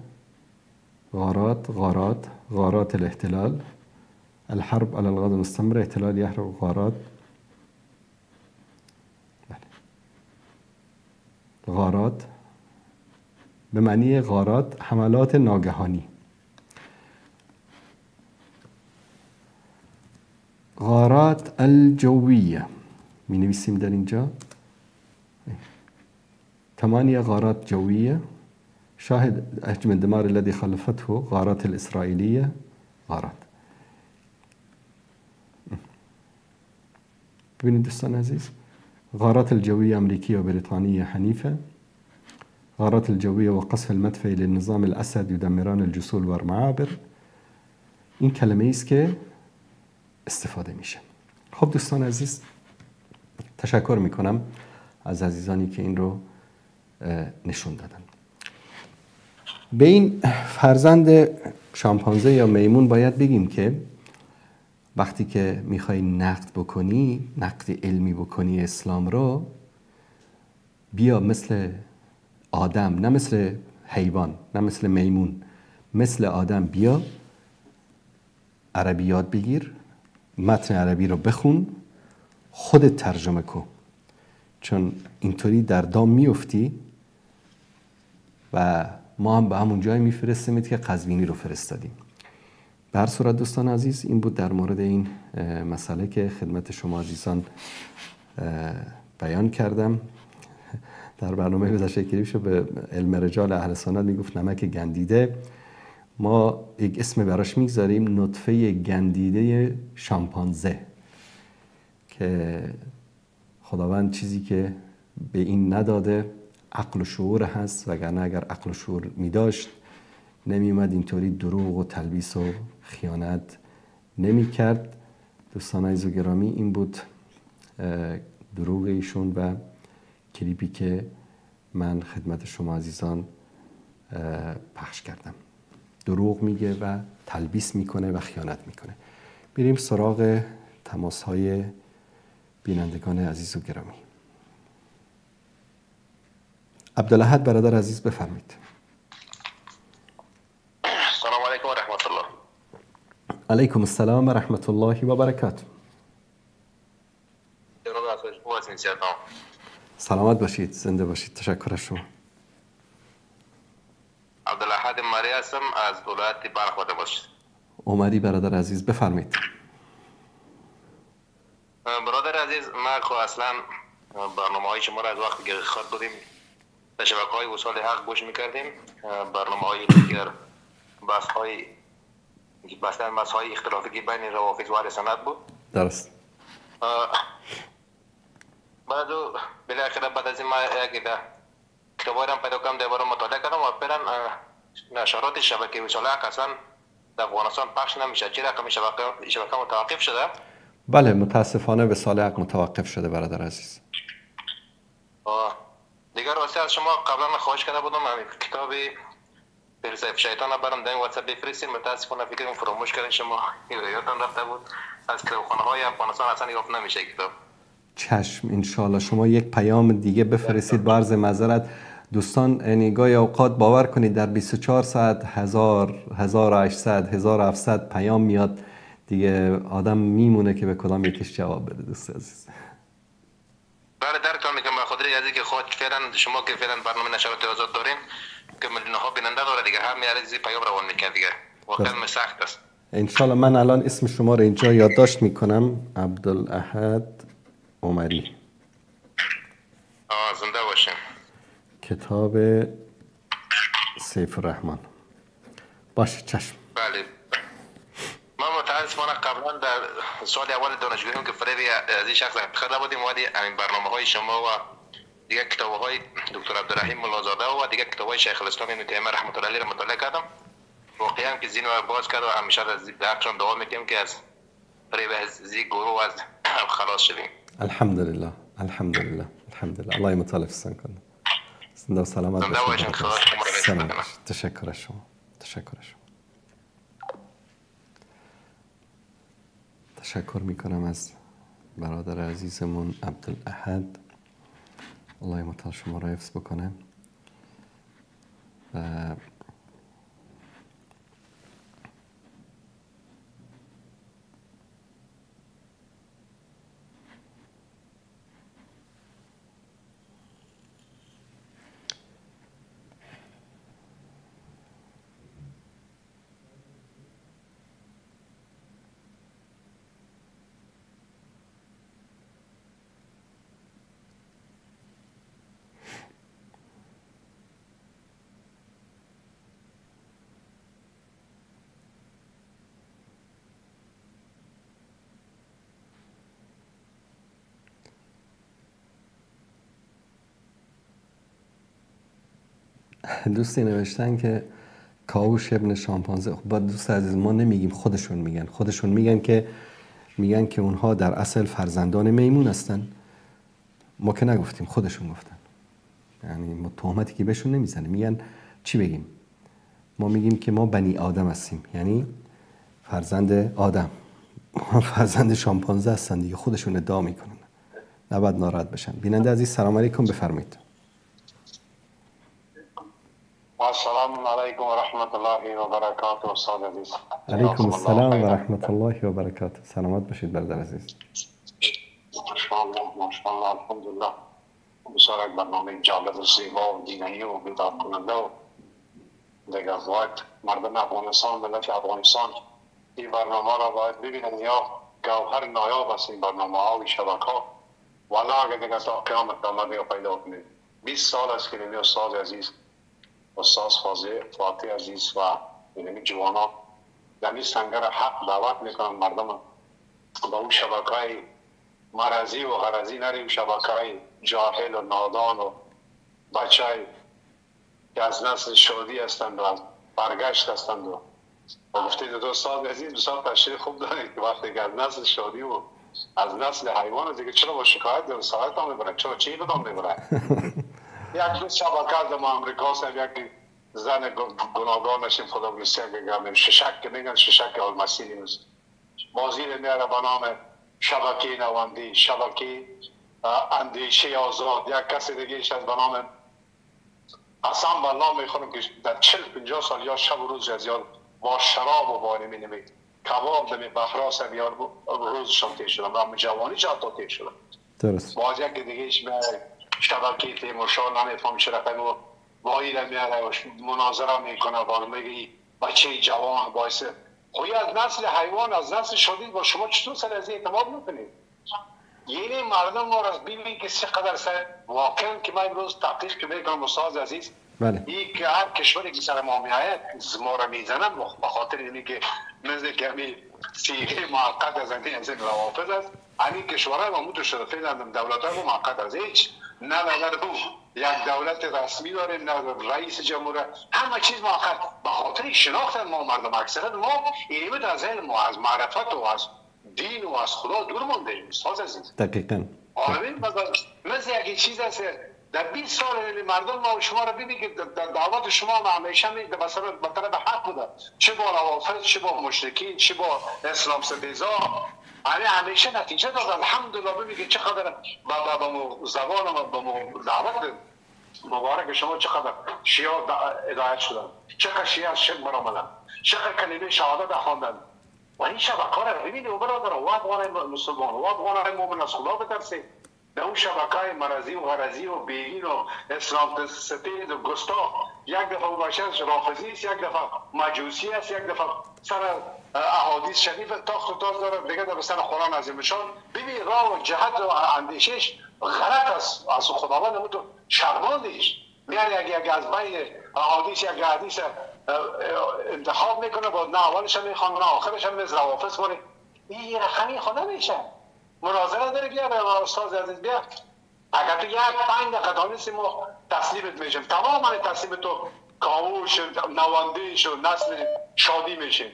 غارات الاحتلال، الحرب على الغاز المستمر، احتلال يحرق غارات. بله. غارات به معنی غارات حملات ناگهانی. غارات الجویه می نویسیم در اینجا 8 غارات جویه، شاهد حجم الدمار الذي خلفته غارات الإسرائيلية. غارات. ببینید دوستان عزیز، غارات الجوية أمريكية وبريطانية حنيفة. غارات الجوية وقصف المدفعي للنظام الأسد يدمران الجسور والمعابر. این کلمه است که استفاده میشه. خب دوستان عزیز، تشکر میکنم از عزیزانی که این رو نشون دادن. به این فرزند شامپانزه یا میمون باید بگیم که وقتی که میخوای نقد بکنی، نقد علمی بکنی اسلام رو، بیا مثل آدم، نه مثل حیوان، نه مثل میمون، مثل آدم بیا، عربی یاد بگیر، متن عربی رو بخون، خودت ترجمه کن، چون اینطوری در دام میفتی و ما هم به همون جای میفرستیمید که قزوینی رو فرستادیم. به هر صورت دوستان عزیز، این بود در مورد این مسئله که خدمت شما عزیزان بیان کردم. در برنامه گذشته کلیپشو به علم رجال اهل سنت میگفت نمک گندیده. ما یک اسم براش میگذاریم نطفه گندیده شامپانزه، که خداوند چیزی که به این نداده عقل و شعور هست، وگرنه اگر عقل و شعور میداشت نمیومد اینطوری دروغ و تلبیس و خیانت نمیکرد. دوستان عزیز و گرامی، این بود دروغ ایشون و کلیپی که من خدمت شما عزیزان پخش کردم. دروغ میگه و تلبیس میکنه و خیانت میکنه. بریم سراغ تماس های بینندگان عزیز و گرامی. عبدالاحد برادر عزیز بفرمایید. سلام علیکم و رحمت الله. علیکم السلام و رحمت الله و برکاته. سلامت باشید، زنده باشید. تشکر از شما. عبدالاحد عمری هستم از ولایت بلخ باشید. عمری برادر عزیز بفرمایید. برادر عزیز، ما خو اصلا برنامه‌های شما را از وقتی که خط بودیم در شبکه‌های وصال حق گوش می‌کردیم. برنامه‌های دیگر بحث‌های اختلافی که بین روافض و اهل سنت بود. درست. بعد بالاخره بعد از این ما یک کتاب‌های را پیدا کردم، درباره مطالعه کردم و فعلا نشرات شبکه وصال حق اصلا در افغانستان پخش نمیشه. چرا که شبکه متوقف شده؟ بله، متاسفانه وصال حق متوقف شده برادر عزیز. دیگر واسه از شما قبلا خواهش کرده بودم کتاب فلسفه شیطان را برام در این واتساپ بفرستید. متاسفانه فکرم فراموش کردین شما، یادتان رفته بود. از کتابخانه‌های افغانستان اصلا یافت نمیشه کتاب. چشم، انشالله شما یک پیام دیگه بفرستید. با عرض معذرت دوستان، یعنی گاهی اوقات باور کنید در 24 ساعت 1800 1700 پیام میاد دیگه، آدم میمونه که به کدام یکیش جواب بده. دوست عزیز، بله درک میکنم. به خاطر از اینکه خود فعلا شما که فعلا برنامه نشرات آزاد دارین که میلیون ها بیننده داره دیگه، هم میارزی پیام روان میکنه دیگه، واقعا سخت است. انشالله من الان اسم شما رو اینجا یادداشت میکنم، عبدالاحد عمری. زنده باشین. کتاب سیف الرحمن. باشه، چشم. بله. ما متاسفانه قبلا در سال اول دانشجوییم که فریبی از این شخص خدا بودیم، ولی این برنامه‌های شما و دیگه کتاب‌های دکتر عبدالرحیم ملازاده و دیگه کتاب‌های شیخ الاسلام ابن تیمیه رحمت الله علیه را مطالعه کردم. واقعا که زینو باز کرد و همیشه از درکشان دعا می‌کنیم که از فریب از گروه از خلاص شدیم. الحمدلله، الحمدلله، الحمدلله. الله مطالب سن کنه. زنده و سلامت باشید. تشکر از شما. تشکر از شما. تشکر میکنم از برادر عزیزمون عبدالاحد. الله مطال شما را حفظ بکنه. و دوستی نوشتن که کاوش ابن شامپانزه. خب دوست عزیز، ما نمیگیم، خودشون میگن که اونها در اصل فرزندان میمون هستن. ما که نگفتیم، خودشون گفتن. یعنی ما تهمتی که بهشون نمیزنیم. میگن چی بگیم؟ ما میگیم که ما بنی آدم هستیم، یعنی فرزند آدم. ما فرزند شامپانزه هستن دیگه، خودشون ادعا میکنن. نباید ناراحت بشن. بیننده عزیز سلام علیکم، بفرمایید. السلام علیکم و رحمت الله و برکاته. استاد عزیز. علیکم السلام و رحمت الله و برکاته. سلامت باشید برادر عزیز. ماشاءالله ماشاءالله الحمدلله. بسیار برنامه جالب و زیبا و دینی و بیدار کننده و دیگر باید مردم افغانستان، ملت افغانستان این برنامه را باید ببینن. یا گوهر نایاب است این برنامه ها و شبکه ها. والا اگر دیگر تا قیامت آمده پیدا کنید. 20 سال است که نمی استاد عزیز، استاد فاتح عزیز و نمی جوانان در این سنگر حق دعوت میکنن مردم با اون شبکه های مرضی و غرضی نریم، شبکه های جاهل و نادان و بچه های که از نسل شادی هستند و از برگشت هستند و گفتید دو استاد عزیز بسیار تشریح خوب دارید که وقتی که از نسل شادی و از نسل حیوان دیگه چرا با شکایت در سایت هم میبرن، چرا چی بدام میبرن. یک دوست شبکه از ما امریکا هست، یک زن گناهگار نشیم خدا بسیار گرم ششک که میگن ششک آلمسی نیست بازیر میاره به نام شبکه نواندی، شبکه اندیشه آزاد. یک کسی دیگه ایش از به نام قسم بالله میخونم که در 40-50 سال یا شب و روز از یاد با شراب و بانی می نمید کباب دمی بخراس هم یا روزشان تیر شدم و جوانی جاتا تیر شدم. درست باز یک دیگه ایش میاره شبکه تیمورشاه نمیفهم شرقه و وایل میاره و مناظره میکنه و میگه بچه جوان باعث خوی از نسل حیوان از نسل شدید با شما چطور سر از اعتماد میکنید؟ یعنی مردم ما را ببینید که چقدر سر واقعا که من امروز تحقیق که میکنم استاد عزیز این که هر کشوری که سر ما میآید ما را میزنن به خاطر اینی که مثل که همین سیغه موقت از این روافض است. همین کشورهای ما متشده فعلا دولت‌های موقت از هیچ نه یک دولت رسمی داریم نه رئیس جمهور، همه چیز موقت به خاطر شناخت ما مردم اکثرت ما اینیمت از علم و از معرفت و از دین و از خدا دور مونده ایم استاد عزیز. دقیقاً مثل یک چیز است در 20 سال مردم ما و شما را ببینید که در دعوت شما همیشه مثلا به طرف حق بوده، چه با روافض چه با مشرکین چه با اسلام ستیزا همیشه نتیجه داد. الحمدلله ببینید چقدر با زبان و با دعوت مبارک شما چقدر شیعه هدایت شدن، چقدر شیعه از شرک برآمدن، چقدر کلمه شهادت خواندن و این شبکه را ببینید و برادر و افغان مسلمان و افغان مؤمن از خدا بترسید. در اون شبکه مرضی و غرضی و بیدین و اسلام ستیز و گستاخ یک دفعه باشه رافضی است، یک دفعه مجوسی است، یک دفعه سر احادیث شریف تاخت و تاز داره دیگه در سر قرآن عظیمشان. ببین راه و جهت و اندیشش غلط است از خداوند نمود شرماندهش میان یک از بین احادیث یک حدیث انتخاب میکنه با نه اولش هم میخوان نه آخرش هم مثل روافض کنه. این رقمی خدا میشه مناظره داره بیا به استاد عزیز بیا اگر تو یک 5 دقیقه دانستی ما تسلیمت میشیم تماما تسلیم تو کاوش نواندیش و نسل شادی میشه.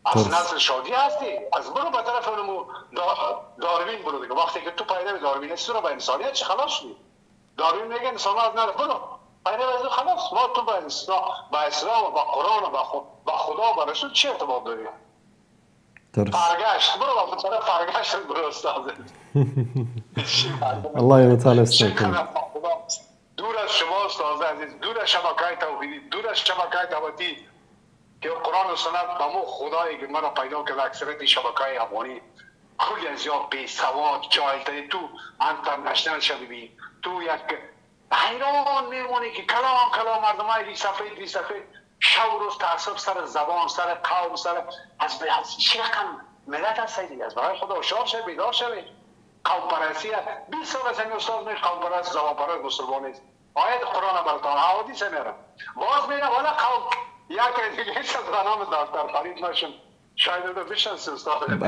از نسل شادی هستی از برو به طرف اونمو داروین برو دیگه. وقتی که تو پیدا به داروین هستی رو به انسانیت چه خلاص شدی؟ داروین میگه انسان از نره برو پیدا به خلاص ما تو به اسلام و با قرآن و با خدا و با رسول چه ارتباط داری؟ فرگشت برو با طرف فرگشت برو استاد. الله یمتعال کنه. دور از شما استاد عزیز، دور از شبکه توحیدی، دور از شبکه دعوتی که قرآن و سنت با مو خدایی که مرا پیدا کرد اکثریت شبکه افغانی کلی از یا بی سواد جاهلتری تو انترنشنل شدی تو یک حیران میمونی که کلام مردم های بی سفید شب و روز تعصب سر زبان سر قوم سر از چه رقم ملت هست دیگه از برای خدا شاب شد بیدار شوید. قوم پرستی 20 سال از این استاد میشه قوم پرست زبان پرست مسلمان نیست. آیت قرآن براتان حوادیث میرم باز میرم والا قوم یک دیگه از نام دکتر فرید نشم شاید رو بشنسی استاد.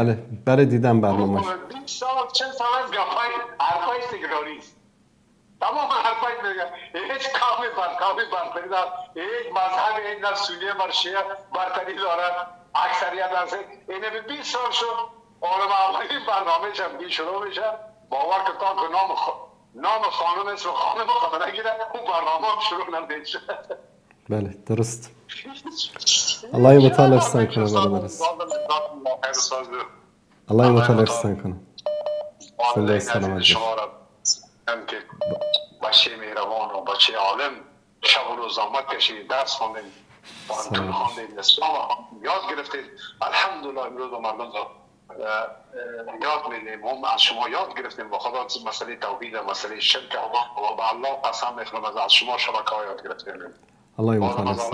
بله دیدم برنامه 20 سال 40 سال از گفای حرفای تکراری است. تمام حرفای میگه هیچ کامی برتری دار هیچ مذهب هیچ نه سنی بر شیعه برتری دارد اکثریت از اینه به 20 سال شد علما این برنامه شب شروع میشه باور که تا که نام خانم اسم خانم خدا نگیره اون برنامه هم شروع نمیشه. بله درست. الله یمتعال احسان کنه برادر. الله یمتعال احسان کنه. خدا سلامت شما را هم که بچه مهربان و بچه عالم شب و روز زحمت کشید درس خواندید پانتون خواندید اسلام یاد گرفتید الحمدلله امروز و مردم را یاد میدیم، هم از شما یاد گرفتیم با خدا مسئله توحید و مسئله شرک الله و به الله قسم میخورم از شما شبکه ها یاد گرفتیم. الله مخلص.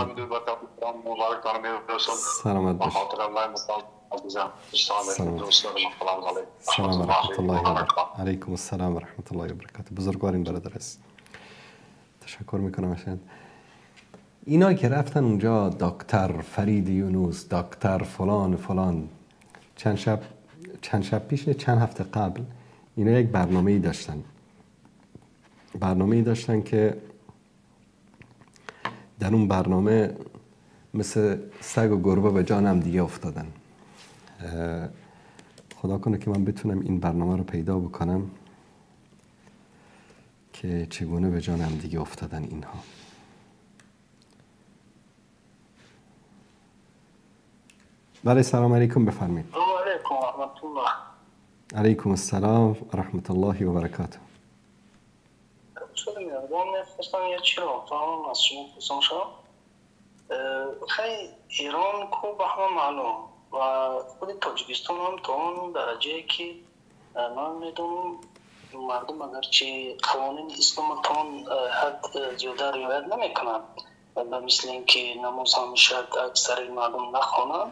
سلامت باشید. سلام و رحمت الله و برکاته. علیکم السلام و رحمت الله و برکاته. بزرگوارین برادر است. تشکر میکنم ازت. اینا که رفتن اونجا دکتر فرید یونس، دکتر فلان فلان، چند شب پیش، چند هفته قبل اینا یک برنامه‌ای داشتن که در اون برنامه مثل سگ و گربه به جانم دیگه افتادن. خدا کنه که من بتونم این برنامه رو پیدا بکنم که چگونه به جانم دیگه افتادن اینها. بله سلام علیکم، بفرمایید. علیکم و رحمت الله. علیکم السلام و رحمت الله و برکاته. شده میدونم نفرستم یه چی رو فهمم از شما پرسان شدم. خیلی ایران کو به همه معلوم و خود تاجیکستان هم تا اون درجه که من میدونم مردم اگرچه قوانین اسلام تا اون حد زیاده رعایت نمیکنن و مثل اینکه نماز هم شاید اکثر مردم نخوانن،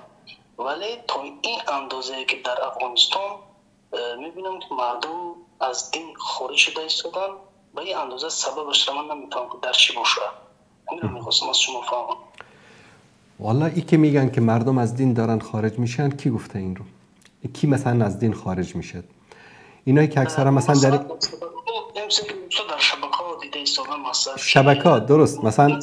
ولی تا این اندازه که در افغانستان میبینم که مردم از دین خارج شده ایستادن و این اندازه سببش رو من نمیتونم که در چی باشه. این رو میخواستم از شما فهمم. والا ای که میگن که مردم از دین دارن خارج میشن، کی گفته این رو؟ کی مثلا از دین خارج میشه؟ اینایی که اکثرا مثلا در شبکه ها درست مثلا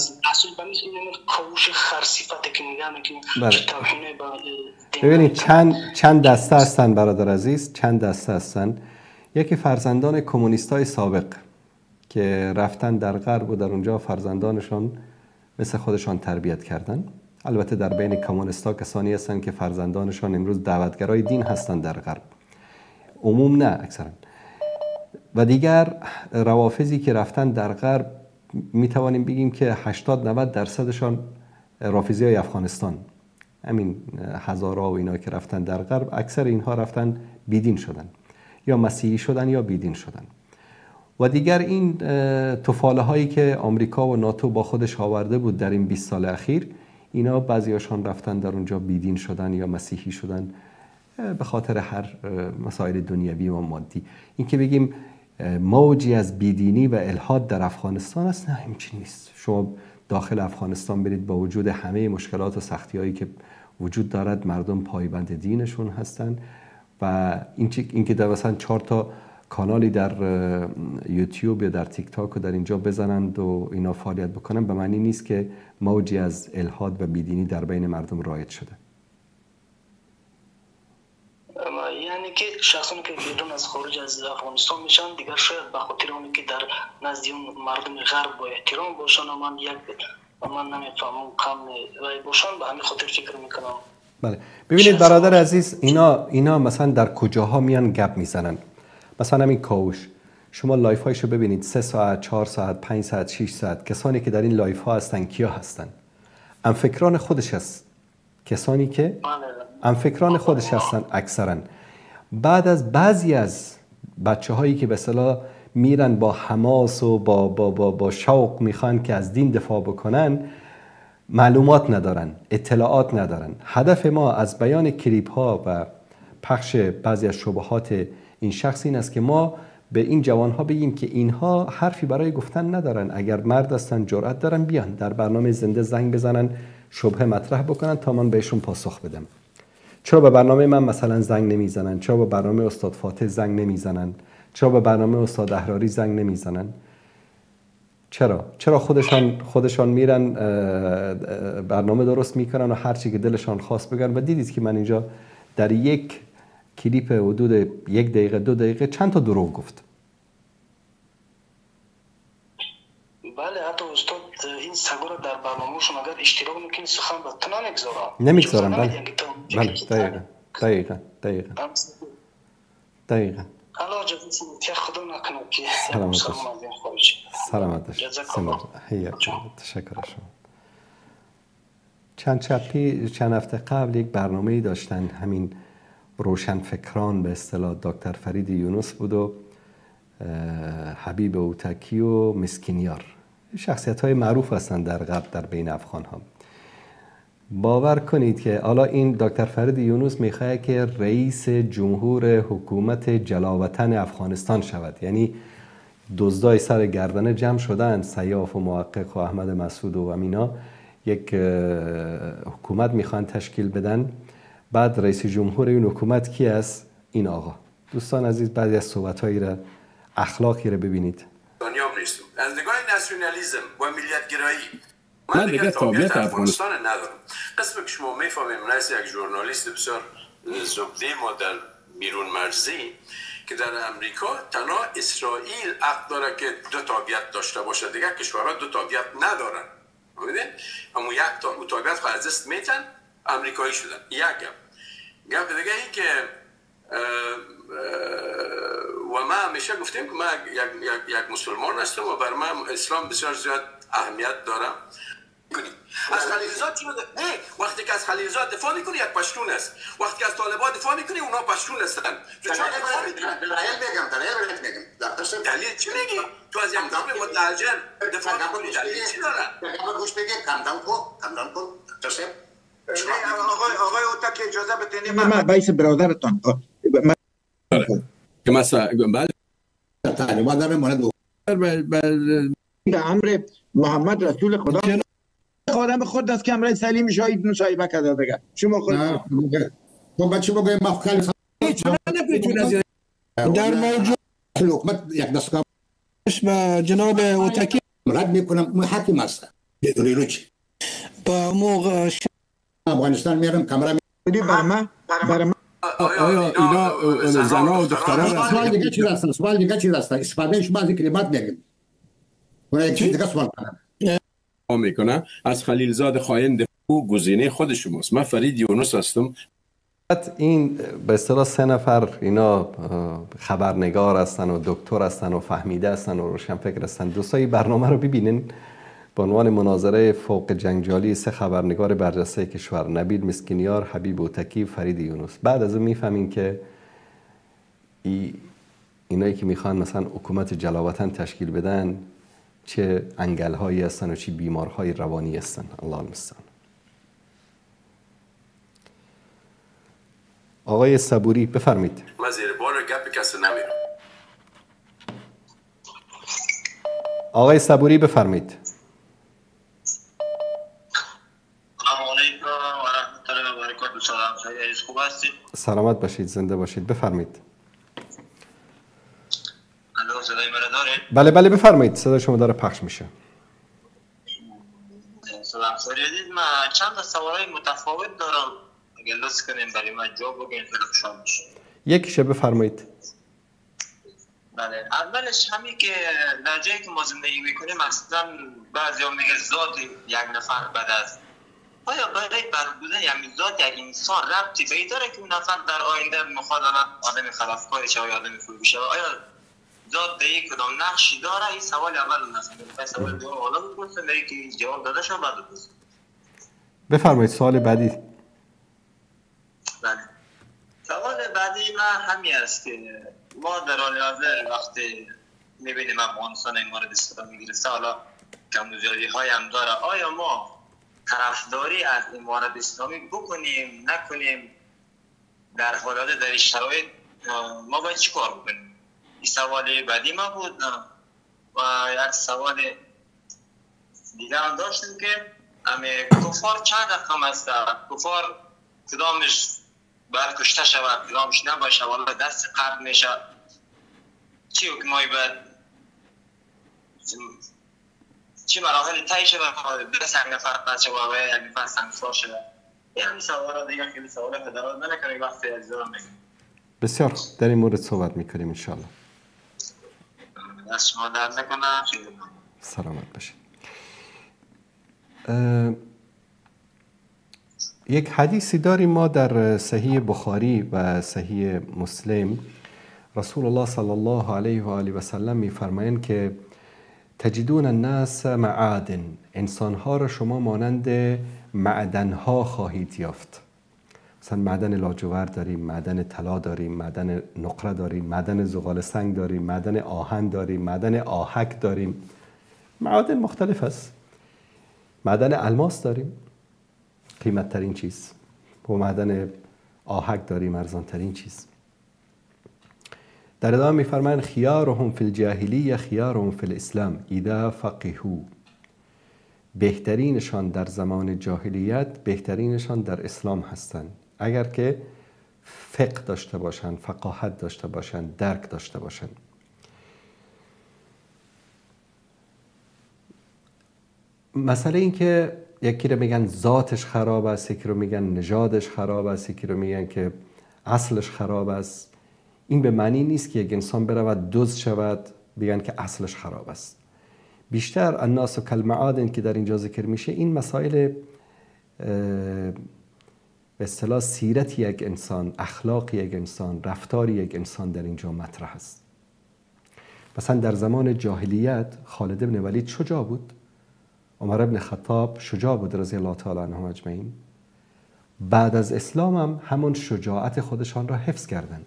ببینید چند دسته هستن برادر عزیز، چند دسته هستن. یکی فرزندان کمونیستای سابق که رفتن در غرب و در اونجا فرزندانشان مثل خودشان تربیت کردن. البته در بین کمونیستا کسانی هستن که فرزندانشان امروز دعوتگرای دین هستن در غرب، عموم نه اکثرا. و دیگر روافضی که رفتن در غرب میتوانیم بگیم که 80-90% رافضی های افغانستان، همین هزارها و اینا که رفتن در غرب، اکثر اینها رفتن بیدین شدن، یا مسیحی شدن یا بیدین شدن. و دیگر این تفاله هایی که آمریکا و ناتو با خودش آورده بود در این 20 سال اخیر، اینا بعضیاشان رفتن در اونجا بیدین شدن یا مسیحی شدن به خاطر هر مسائل دنیوی و مادی. این که بگیم موجی از بیدینی و الحاد در افغانستان است، نه همچین نیست. شما داخل افغانستان برید، با وجود همه مشکلات و سختی هایی که وجود دارد، مردم پایبند دینشون هستن. و این که در مثلا 4 تا کانالی در یوتیوب یا در تیک تاک و در اینجا بزنند و اینا فعالیت بکنن، به معنی نیست که موجی از الحاد و بیدینی در بین مردم رایج شده. یعنی که شخصانی که بیرون از خارج از افغانستان میشن دیگر شاید به خاطر اونی که در نزد مردم غرب با احترام باشن و من نمیفهمم کم رای باشن، به همین خاطر فکر میکنم. بله ببینید برادر عزیز، اینا مثلا در کجاها میان گپ میزنن. مثلا همین کاوش، شما لایف هایشو ببینید، 3 ساعت، 4 ساعت، 5 ساعت، 6 ساعت. کسانی که در این لایف ها هستن کیا هستن؟ انفکران خودش هست. کسانی که انفکران خودش هستن اکثرا. بعد از بعضی از بچه هایی که به اصطلاح میرن با حماس و با شوق میخوان که از دین دفاع بکنن، معلومات ندارن، اطلاعات ندارن. هدف ما از بیان کلیپ ها و پخش بعضی از شبهات این شخص این است که ما به این جوان ها بگیم که اینها حرفی برای گفتن ندارن. اگر مرد هستن جرأت دارن بیان در برنامه زنده زنگ بزنن، شبهه مطرح بکنن تا من بهشون پاسخ بدم. چرا به برنامه من مثلا زنگ نمیزنن؟ چرا به برنامه استاد فاتح زنگ نمیزنن؟ چرا به برنامه استاد احراری زنگ نمیزنن؟ چرا خودشان میرن برنامه درست میکنن و هر چی که دلشان خواست بگن؟ و دیدید که من اینجا در یک کلیپ حدود 1 دقیقه 2 دقیقه چند تا دروغ گفت. بله حتی استاد این سگا رو در برنامه‌شون اگر اشتراک میکنی سخن به تنا نمیگذارن. بله دقیقا. الله جزاکم خدا نکنه که سلامت باشید. تشکر شما. چند هفته قبل یک برنامه‌ای داشتن، همین روشنفکران به اصطلاح دکتر فرید یونس بود و حبیب اوتکی و مسکینیار، شخصیت های معروف هستند در غرب در بین افغان ها. باور کنید که حالا این دکتر فرید یونس میخواد که رئیس جمهور حکومت جلاوطن افغانستان شود، یعنی دزدای سر گردنه جمع شدن، سیاف و محقق و احمد مسعود و امینا یک حکومت میخوان تشکیل بدن. بعد رئیس جمهور این حکومت کی است؟ این آقا. دوستان عزیز بعضی از صحبت‌هایی را اخلاقی را ببینید. دنیا نیستم از نگاه ناسیونالیسم و ملیت‌گرایی من دیگه تابعیت افغانستان ندارم. قسمی که شما میفهمید من از یک ژورنالیست بسیار زبده ما در بیرون مرزی که در امریکا تنها اسرائیل حق داره که دو تابعیت داشته باشه، دیگه کشورها دو تابعیت ندارن. می‌بینید؟ اما یک تابعیت خود از دست میتن، امریکایی شدن. یک گپ دیگه این که و ما همیشه گفتیم که ما یک مسلمان هستم و بر من اسلام بسیار زیاد اهمیت دارم. از خلیلزاد چی بوده؟ نه، وقتی که از خلیلزاد دفاع میکنی یک پشتون است، وقتی که از طالبان دفاع میکنی اونا پشتون هستن. دلیل چی میگی؟ تو از یک قوم متلهجن دفاع میکنی، دلیل چی داره؟ گوش بگی کمدان کن جوزف. آقای اوتکی اجازه بدین من بایس برادرتان که مثلا بله تعلیمات داره مورد امر محمد رسول خدا خادم خود است که امر سلیم شاهد مصاحبه کرده دیگه شما خود تو بچه بگویم مخکل در موجود حکومت یک دستگاه با جناب اوتکی رد میکنم حاکم است ریروچ با موقع افغانستان میرم کامرا میدی برما آیا اینا زنا و دختران سوال دیگه چیز است استفادهش بعضی کلمات میگیم اون یک چیز دیگه سوال کنم میکنه از خلیلزاد خائن دفاع گزینه خود شماست. من فرید یونس هستم. این به اصطلاح 3 نفر اینا خبرنگار هستن و دکتر هستن و فهمیده هستن و روشنفکر هستن. دوستای برنامه رو ببینین به عنوان مناظره فوق جنجالی 3 خبرنگار برجسته کشور، نبیل مسکینیار، حبیب اوتکی، فرید یونس. بعد از اون میفهمین که اینایی که میخوان مثلا حکومت جلاوطن تشکیل بدن چه انگل هایی هستن و چه بیمارهای روانی هستن. الله المستعان. آقای صبوری بفرمید. من زیر بار گپ کسی نمیرم. آقای صبوری بفرمید. سلامت باشید، زنده باشید، بفرمایید. الو صدای منو دارید؟ بله بله بفرمایید، صدای شما داره پخش میشه. سلام سریدید. من چند سوالای متفاوت دارم، اگه لطف کنیم برای من جواب بگین خیلی خوشحال میشم. یکیشه بفرمایید. بله، اولش همین که در جایی که ما زندگی میکنیم اصلا بعضیا میگه ذات یک نفر بعد از آیا برای بربودن یعنی ذات یک انسان ربطی به این داره که اون نفر در آینده میخواد آدم خلافکاری شه و آدم خوبی شه؟ آیا ذات دیگه کدام نقشی داره؟ این سوال اول نفر. سوال دوم حالا میپرسم که جواب داده شو بعد بپرسم. بفرمایید سوال بعدی. بله. سوال بعدی من همین است که ما در حال حاضر وقتی میبینیم افغانستان این مورد اسلامی گرفته، حالا کم‌وزیادی های هم داره، آیا ما طرفداری از امارت اسلامی بکنیم نکنیم؟ در حالات در این شرایط ما باید چی کار بکنیم؟ این سوال بعدی ما بود. و یک سوال دیگه هم داشتیم که کفار چند رقم است؟ کفار کدامش باید کشته شود کدامش نباشه، والا دست قرد میشه؟ چی حکمایی باید چی مراحل طی شده و سنگ فرق شده و یک نفر سنگسار شده؟ این سوال دیگه خیلی سوال دراز نکنیم وقت عزیزا میگیم. بسیار در این مورد صحبت میکنیم انشاءالله. دست شما درد نکنم. سلامت باشید. یک حدیثی داریم ما در صحیح بخاری و صحیح مسلم. رسول الله صلی الله علیه و آله و سلم میفرمایند که تجدون الناس معادن، انسانها را شما مانند معدنها خواهید یافت. مثلا معدن لاجورد داریم، معدن طلا داریم، معدن نقره داریم، معدن زغال سنگ داریم، معدن آهن داریم، معدن آهک داریم، معادن مختلف است. معدن الماس داریم، قیمت ترین چیز، و معدن آهک داریم، ارزان ترین چیز. در ادامه میفرمایند خیارهم فی الجاهلیه خیارهم فی الاسلام اذا فقهوا. بهترینشان در زمان جاهلیت بهترینشان در اسلام هستند اگر که فقه داشته باشند، فقاهت داشته باشند، درک داشته باشند. مسئله این که یکی رو میگن ذاتش خراب است، یکی رو میگن نژادش خراب است، یکی رو میگن که اصلش خراب است، این به معنی نیست که یک انسان برود دزد شود بگن که اصلش خراب است. بیشتر الناس کالمعادن که در اینجا ذکر میشه، این مسائل به اصطلاح سیرت یک انسان، اخلاق یک انسان، رفتار یک انسان در اینجا مطرح است. مثلا در زمان جاهلیت خالد بن ولید شجاع بود، عمر بن خطاب شجاع بود رضی الله تعالی عنهم اجمعین. بعد از اسلام هم همون شجاعت خودشان را حفظ کردند.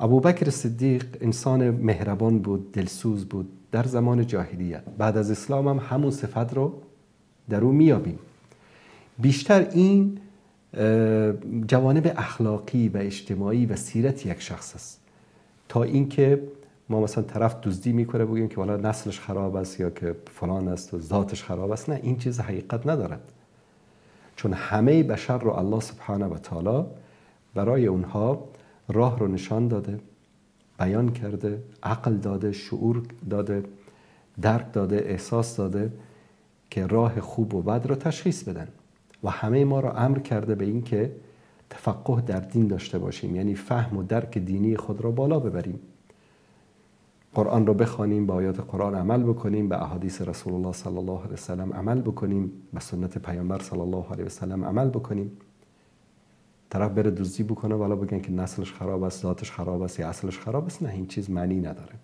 ابوبکر صدیق انسان مهربان بود، دلسوز بود در زمان جاهلیت. بعد از اسلام هم همون صفت رو در او میابیم. بیشتر این جوانب اخلاقی و اجتماعی و سیرت یک شخص است، تا اینکه ما مثلا طرف دزدی میکنه بگیم که والا نسلش خراب است یا که فلان است و ذاتش خراب است. نه، این چیز حقیقت ندارد، چون همه بشر رو الله سبحانه و تعالی برای اونها راه رو نشان داده، بیان کرده، عقل داده، شعور داده، درک داده، احساس داده که راه خوب و بد رو تشخیص بدن. و همه ما را امر کرده به این که تفقه در دین داشته باشیم، یعنی فهم و درک دینی خود را بالا ببریم. قرآن رو بخوانیم، به آیات قرآن عمل بکنیم، به احادیث رسول الله صلی الله علیه وسلم عمل بکنیم، به سنت پیامبر صلی الله علیه وسلم عمل بکنیم. طرف بره دزدی بکنه والا بگن که نسلش خراب است، ذاتش خراب است یا اصلش خراب است. نه، این چیز معنی نداره.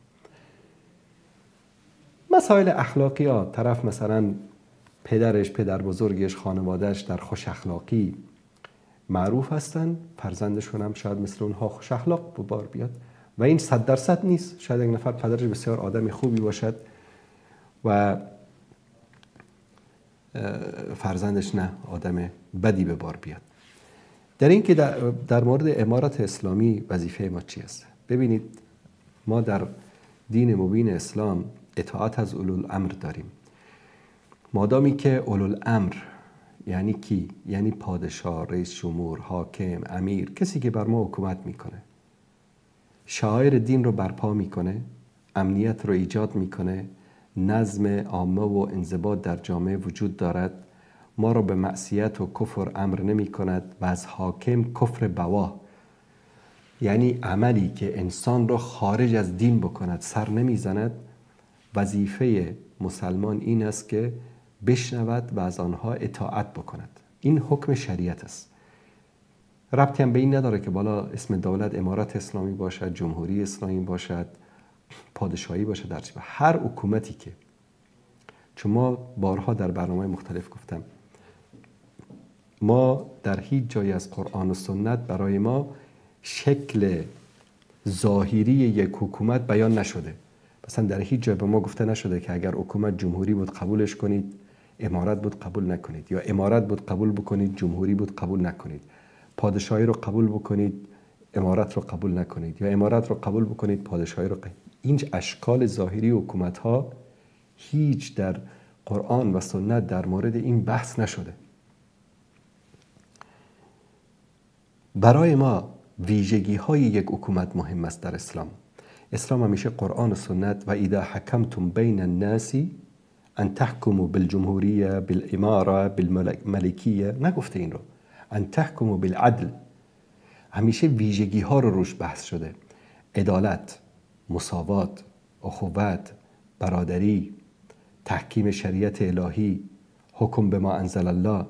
مسائل اخلاقیات، طرف مثلا پدرش، پدر بزرگش، خانوادهش در خوش اخلاقی معروف هستن، فرزندشون هم شاید مثل اونها خوش اخلاق به بار بیاد و این 100% نیست. شاید یک نفر پدرش بسیار آدم خوبی باشد و فرزندش نه، آدم بدی به بار بیاد. در این که در مورد امارت اسلامی وظیفه ما چی است؟ ببینید، ما در دین مبین اسلام اطاعت از اولوالامر داریم. مادامی که اولوالامر یعنی کی؟ یعنی پادشاه، رئیس جمهور، حاکم، امیر، کسی که بر ما حکومت میکنه، شعائر دین رو برپا میکنه، امنیت رو ایجاد میکنه، نظم عامه و انضباط در جامعه وجود دارد، ما رو به معصیت و کفر امر نمی کند و از حاکم کفر بواه، یعنی عملی که انسان رو خارج از دین بکند سر نمی زند. وظیفه مسلمان این است که بشنود و از آنها اطاعت بکند. این حکم شریعت است. ربطی هم به این نداره که بالا اسم دولت امارت اسلامی باشد، جمهوری اسلامی باشد، پادشاهی باشد، در هر حکومتی که، چون ما بارها در برنامه مختلف گفتم، ما در هیچ جایی از قرآن و سنت برای ما شکل ظاهری یک حکومت بیان نشده. مثلا در هیچ جای به ما گفته نشده که اگر حکومت جمهوری بود قبولش کنید، امارت بود قبول نکنید، یا امارت بود قبول بکنید، جمهوری بود قبول نکنید، پادشاهی رو قبول بکنید، امارت رو قبول نکنید، یا امارت رو قبول بکنید، پادشاهی رو قبول. این اشکال ظاهری حکومت ها هیچ در قرآن و سنت در مورد این بحث نشده. برای ما ویژگی های یک حکومت مهم است در اسلام. اسلام همیشه قرآن و سنت و اذا حکمتم بین الناس ان تحکموا بالجمهوریه، بالاماره، بالملکیه نگفته این رو، ان تحکموا بالعدل. همیشه ویژگی ها رو روش بحث شده: عدالت، مساوات، اخوت، برادری، تحکیم شریعت الهی، حکم بما انزل الله.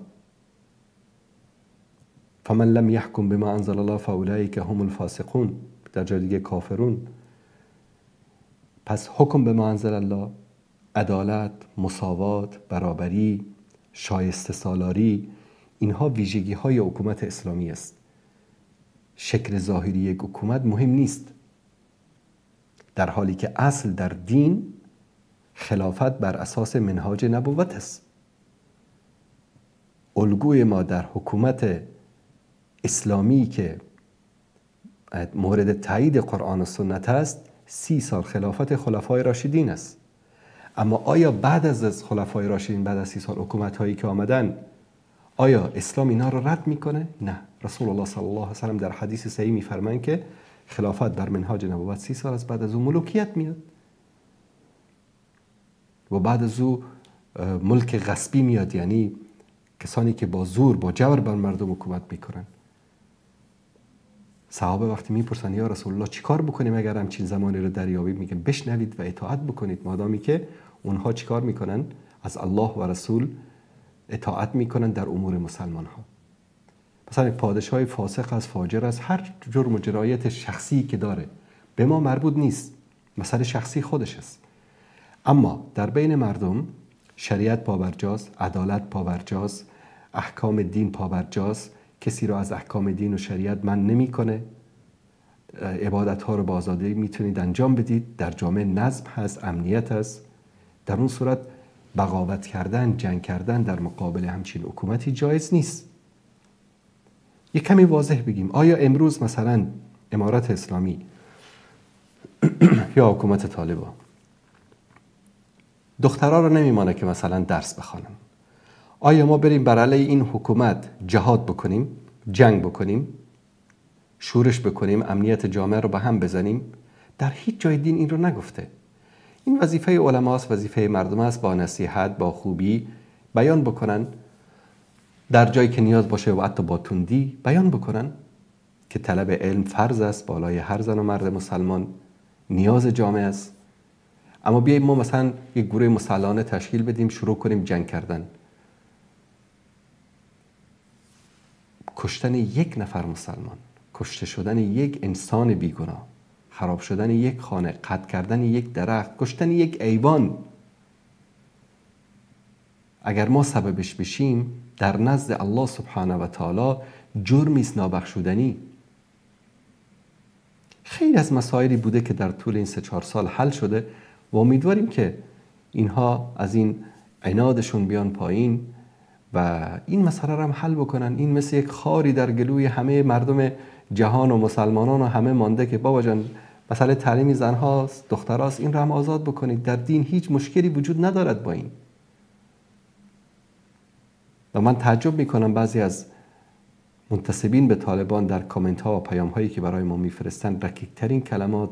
فمن لم يحكم بما انزل الله فاولئک هم الفاسقون، در جای دیگه کافرون. پس حکم بما انزل الله، عدالت، مساوات، برابری، شایسته سالاری، اینها ویژگی های حکومت اسلامی است. شکل ظاهری یک حکومت مهم نیست، در حالی که اصل در دین خلافت بر اساس منهاج نبوت است. الگوی ما در حکومت اسلامی که مورد تایید قرآن و سنت است 30 سال خلافت خلفای راشدین است. اما آیا بعد از خلفای راشدین، بعد از 30 سال حکومت هایی که آمدن، آیا اسلام اینا رو رد میکنه؟ نه. رسول الله صلی الله علیه و سلم در حدیث صحیح میفرمایند که خلافت بر منهاج نبوت 30 سال است، بعد از او ملوکیت میاد و بعد از او ملک غصبی میاد، یعنی کسانی که با زور، با جبر بر مردم حکومت میکنن. صحابه وقتی میپرسن یا رسول الله چیکار بکنیم اگر همچین زمانی رو دریابیم، میگن بشنوید و اطاعت بکنید، مادامی که اونها چیکار میکنن؟ از الله و رسول اطاعت میکنن در امور مسلمان ها. مثلا یک پادشاه فاسق از فاجر از هر جرم و جنایت شخصی که داره به ما مربوط نیست، مسئله شخصی خودش است. اما در بین مردم شریعت پابرجاست، عدالت پابرجاست، احکام دین پابرجاست. کسی رو از احکام دین و شریعت من نمیکنه. عبادت ها رو با آزادی میتونید انجام بدید. در جامعه نظم هست، امنیت هست. در اون صورت بغاوت کردن، جنگ کردن در مقابل همچین حکومتی جایز نیست. یک کمی واضح بگیم، آیا امروز مثلا امارت اسلامی یا حکومت طالبان دخترها رو نمیمانه که مثلا درس بخوانن؟ آیا ما بریم بر علیه این حکومت جهاد بکنیم، جنگ بکنیم، شورش بکنیم، امنیت جامعه رو به هم بزنیم؟ در هیچ جای دین این رو نگفته. این وظیفه علما است، وظیفه مردم است با نصیحت، با خوبی بیان بکنن، در جایی که نیاز باشه و حتی با تندی بیان بکنن که طلب علم فرض است بالای هر زن و مرد مسلمان، نیاز جامعه است. اما بیاییم ما مثلا یک گروه مسلحانه تشکیل بدیم، شروع کنیم جنگ کردن. کشتن یک نفر مسلمان، کشته شدن یک انسان بیگناه، خراب شدن یک خانه، قطع کردن یک درخت، کشتن یک حیوان، اگر ما سببش بشیم در نزد الله سبحانه و تعالی جرمی است نابخشودنی. خیلی از مسائلی بوده که در طول این 3-4 سال حل شده و امیدواریم که اینها از این عنادشون بیان پایین و این مسئله را هم حل بکنن. این مثل یک خاری در گلوی همه مردم جهان و مسلمانان و همه مانده که بابا جان مسئله تعلیمی زنهاست، دختراست، این را هم آزاد بکنید. در دین هیچ مشکلی وجود ندارد با این. و من تعجب میکنم بعضی از منتسبین به طالبان در کامنت ها و پیام هایی که برای ما میفرستن رکیکترین کلمات،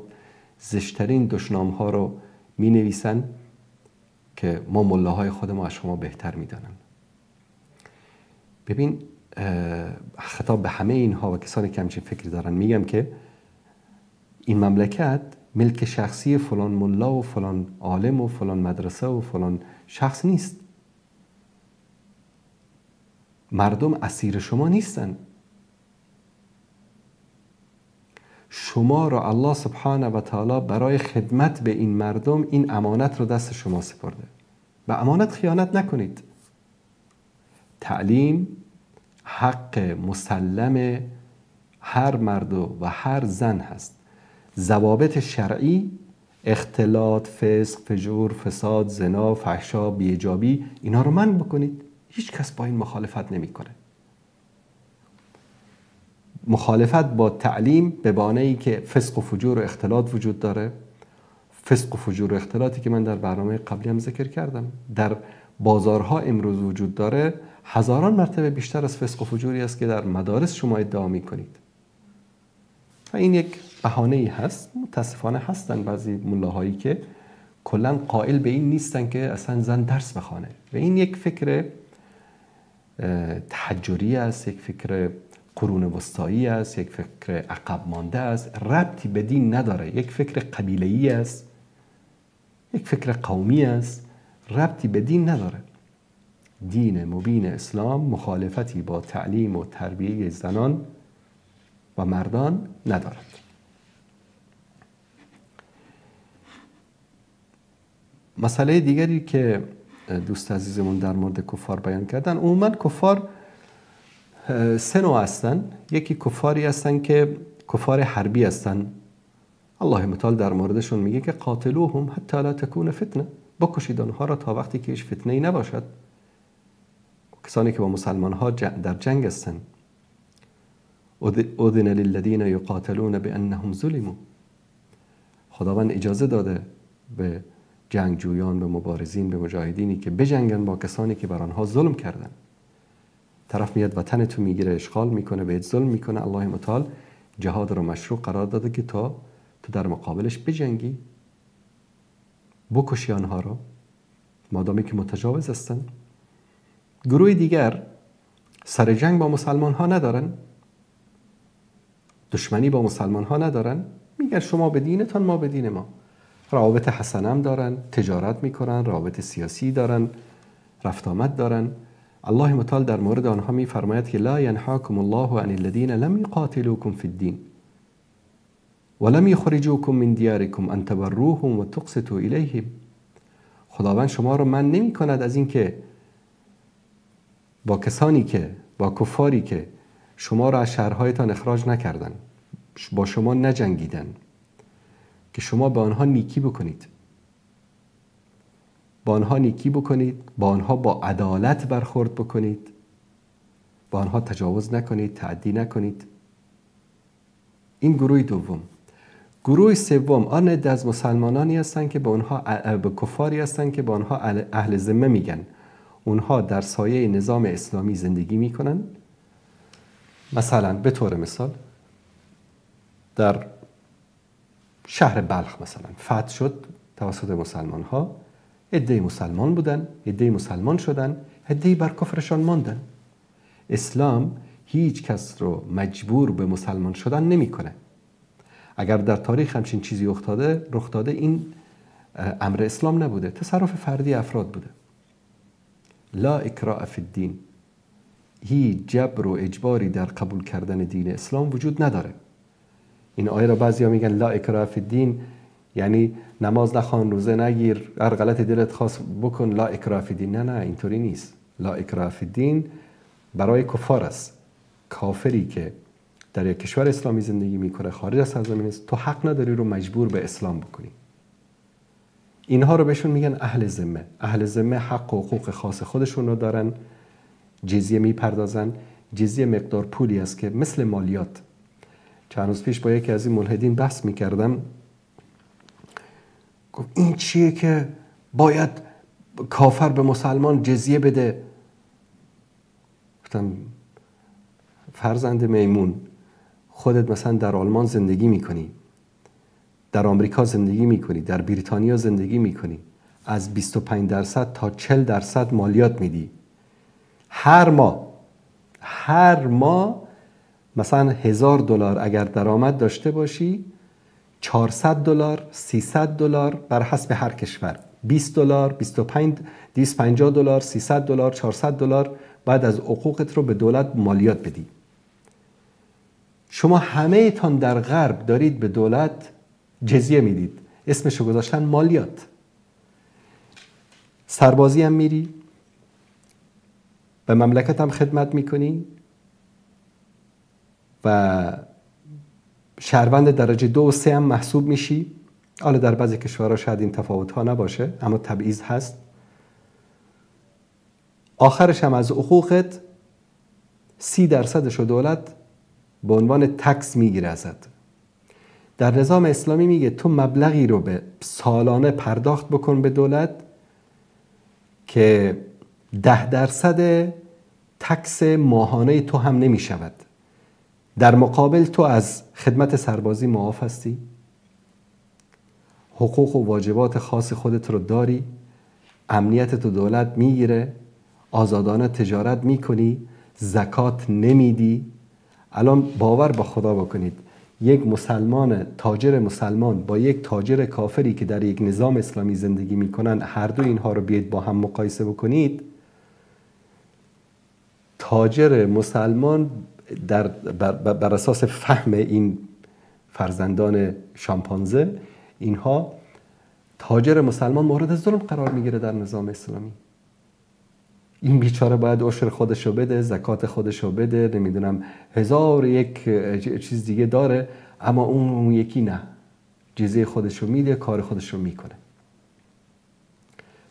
زشترین دشنام ها رو می نویسن که ما ملاهای خود ما از شما بهتر میدانن. ببین، خطاب به همه اینها و کسانی که همچین فکری دارن میگم که این مملکت ملک شخصی فلان ملا و فلان عالم و فلان مدرسه و فلان شخص نیست. مردم اسیر شما نیستن. شما را الله سبحانه و تعالی برای خدمت به این مردم این امانت رو دست شما سپرده. به امانت خیانت نکنید. تعلیم حق مسلم هر مرد و هر زن هست. ضوابط شرعی، اختلاط، فسق، فجور، فساد، زنا، فحشا، بی‌حجابی، اینا رو منع بکنید. هیچ کس با این مخالفت نمیکنه. مخالفت با تعلیم به بهانه‌ای که فسق و فجور و اختلاط وجود داره، فسق و فجور و اختلاطی که من در برنامه قبلی هم ذکر کردم در بازارها امروز وجود داره، هزاران مرتبه بیشتر از فسق و فجوری است که در مدارس شما ادعا میکنید. و این یک بهانه‌ای هست. متاسفانه هستن بعضی ملاهایی که کلا قائل به این نیستن که اصلا زن درس بخوانه و این یک فکر تحجری است، یک فکر قرون وسطایی است، یک فکر عقب مانده است، ربطی به دین نداره، یک فکر قبیله‌ای است، یک فکر قومی است، ربطی به دین نداره. دین مبین اسلام مخالفتی با تعلیم و تربیه زنان و مردان ندارد. مسئله دیگری که دوست عزیزمون در مورد کفار بیان کردن، عموما کفار سه نوع هستن. یکی کفاری هستن که کفار حربی هستن. الله متعال در موردشون میگه که قاتلوهم حتی لا تکون فتنه، بکشید آنها را تا وقتی که هیچ فتنه ای نباشد. کسانی که با مسلمان ها در جنگ هستن. اذن للذین یقاتلون بانهم ظلموا، خداوند اجازه داده به جنگجویان، به مبارزین، به مجاهدینی که بجنگن با کسانی که بر آنها ظلم کردن. طرف میاد وطن تو میگیره، اشغال میکنه، بهت ظلم میکنه. الله متعال جهاد رو مشروع قرار داده که تا تو در مقابلش بجنگی، بکشی آنها رو مادامی که متجاوز هستن. گروه دیگر سر جنگ با مسلمان ها ندارن، دشمنی با مسلمان ها ندارن، میگن شما به دینتان ما به دین ما. روابط حسنه هم دارن، تجارت میکنن، روابط سیاسی دارن، رفت آمد دارن. الله متعال در مورد آنها میفرماید که لا ینهاکم الله عن الذین لم یقاتلوکم فی الدین ولم یخرجوکم من دیارکم ان تبروهم و تقسطوا الیهم. خداوند شما رو من نمی کند از این که با کسانی که با کفاری که شما را از شهرهایتان اخراج نکردن، با شما نجنگیدن، که شما با آنها نیکی بکنید، با آنها نیکی بکنید، با آنها با عدالت برخورد بکنید، با آنها تجاوز نکنید، تعدی نکنید. این گروه دوم. گروه سوم آن عده از مسلمانانی هستند که به آنها به کفاری هستند که به آنها اهل ذمه میگن. اونها در سایه نظام اسلامی زندگی میکنن. مثلا به طور مثال در شهر بلخ مثلا فتح شد توسط مسلمان ها، عده مسلمان بودن، عده مسلمان شدن، عده بر کفرشان ماندن. اسلام هیچ کس رو مجبور به مسلمان شدن نمیکنه. اگر در تاریخ همچین چیزی رخ داده این امر اسلام نبوده، تصرف فردی افراد بوده. لا اکراه فی الدین، هیچ جبر و اجباری در قبول کردن دین اسلام وجود نداره. این آیه را بعضیا میگن لا اکراه فی الدین یعنی نماز نخوان، روزه نگیر، هر غلط دلت خواست بکن، لا اکراه فی الدین. نه اینطوری نیست. لا اکراه فی الدین برای کفار است. کافری که در یک کشور اسلامی زندگی میکنه، خارج از سرزمین است، تو حق نداری رو مجبور به اسلام بکنی. اینها رو بهشون میگن اهل ذمه. اهل ذمه حق و حقوق خاص خودشون رو دارن، جزیه میپردازن. جزیه مقدار پولی است که مثل مالیات. چند روز پیش با یکی از این ملحدین بحث میکردم، گفت این چیه که باید کافر به مسلمان جزیه بده؟ گفتم فرزند میمون، خودت مثلا در آلمان زندگی میکنی، در آمریکا زندگی میکنی، در بریتانیا زندگی میکنی، از 25% تا 40% مالیات میدی. هر ماه مثلا $1000 اگر درآمد داشته باشی، $400، $300 بر حسب هر کشور، $20، $25، $250، $300، $400 بعد از حقوقت رو به دولت مالیات بدی. شما همه تان در غرب دارید به دولت جزیه میدید، اسمشو گذاشتن مالیات. سربازی هم میری، به مملکت هم خدمت میکنی و شهروند درجه 2 و 3 هم محسوب میشی. حالا در بعضی کشورها شاید این تفاوت ها نباشه، اما تبعیض هست. آخرش هم از حقوقت 30% شو دولت به عنوان تکس میگیره ازت. در نظام اسلامی میگه تو مبلغی رو به سالانه پرداخت بکن به دولت که 10% تکس ماهانه تو هم نمیشود. در مقابل تو از خدمت سربازی معاف هستی، حقوق و واجبات خاص خودت رو داری، امنیت تو دولت میگیره، آزادانه تجارت میکنی، زکات نمیدی. الان باور با خدا بکنید، یک مسلمان، تاجر مسلمان با یک تاجر کافری که در یک نظام اسلامی زندگی میکنن، هر دو اینها رو بیاید با هم مقایسه بکنید، تاجر مسلمان بر اساس فهم این فرزندان شامپانزه، اینها تاجر مسلمان مورد ظلم قرار میگیره در نظام اسلامی. این بیچاره باید عشر خودشو بده، زکات خودشو بده، نمیدونم 1001 چیز دیگه داره، اما اون یکی نه، جزیه خودشو میده، کار خودشو میکنه.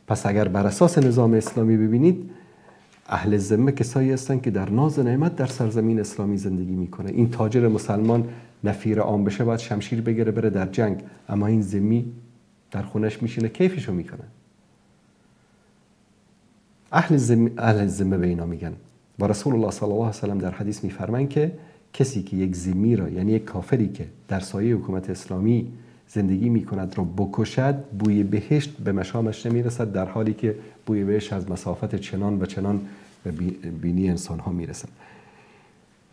پس اگر بر اساس نظام اسلامی ببینید، اهل ذمه کسایی هستن که در ناز و نعمت در سرزمین اسلامی زندگی میکنه. این تاجر مسلمان نفیر عام بشه باید شمشیر بگیره بره در جنگ، اما این ذمی در خونش میشینه کیفشو میکنه. اهل ذمه به اینا میگن. و رسول الله صلی الله علیه و سلم در حدیث میفرمان که کسی که یک ذمی را، یعنی یک کافری که در سایه حکومت اسلامی زندگی میکند را بکشد، بوی بهشت به مشامش نمیرسد، در حالی که بوی بهشت از مسافت چنان و چنان به بینی انسان ها میرسد.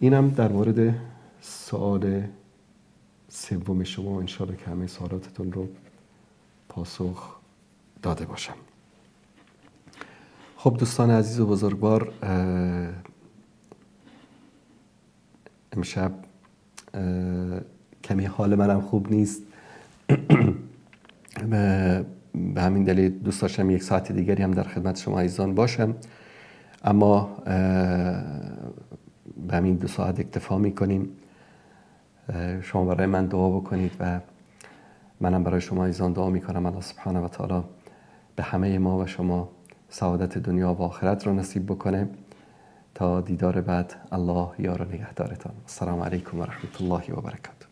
اینم در مورد سوال سوم شما، انشاءالله که همه سوالاتتون رو پاسخ داده باشم. خب دوستان عزیز و بزرگوار، امشب کمی حال منم خوب نیست. به همین دلیل دوست داشتم یک ساعت دیگری هم در خدمت شما عزیزان باشم، اما به همین 2 ساعت اکتفا میکنیم. شما برای من دعا بکنید و منم برای شما عزیزان دعا میکنم الله سبحانه و تعالی به همه ما و شما سعادت دنیا و آخرت را نصیب بکنه. تا دیدار بعد، الله یار و نگهدارتان. السلام علیکم و رحمت الله و برکاته.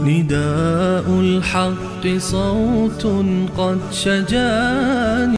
نداء الحق صوت قد شجاني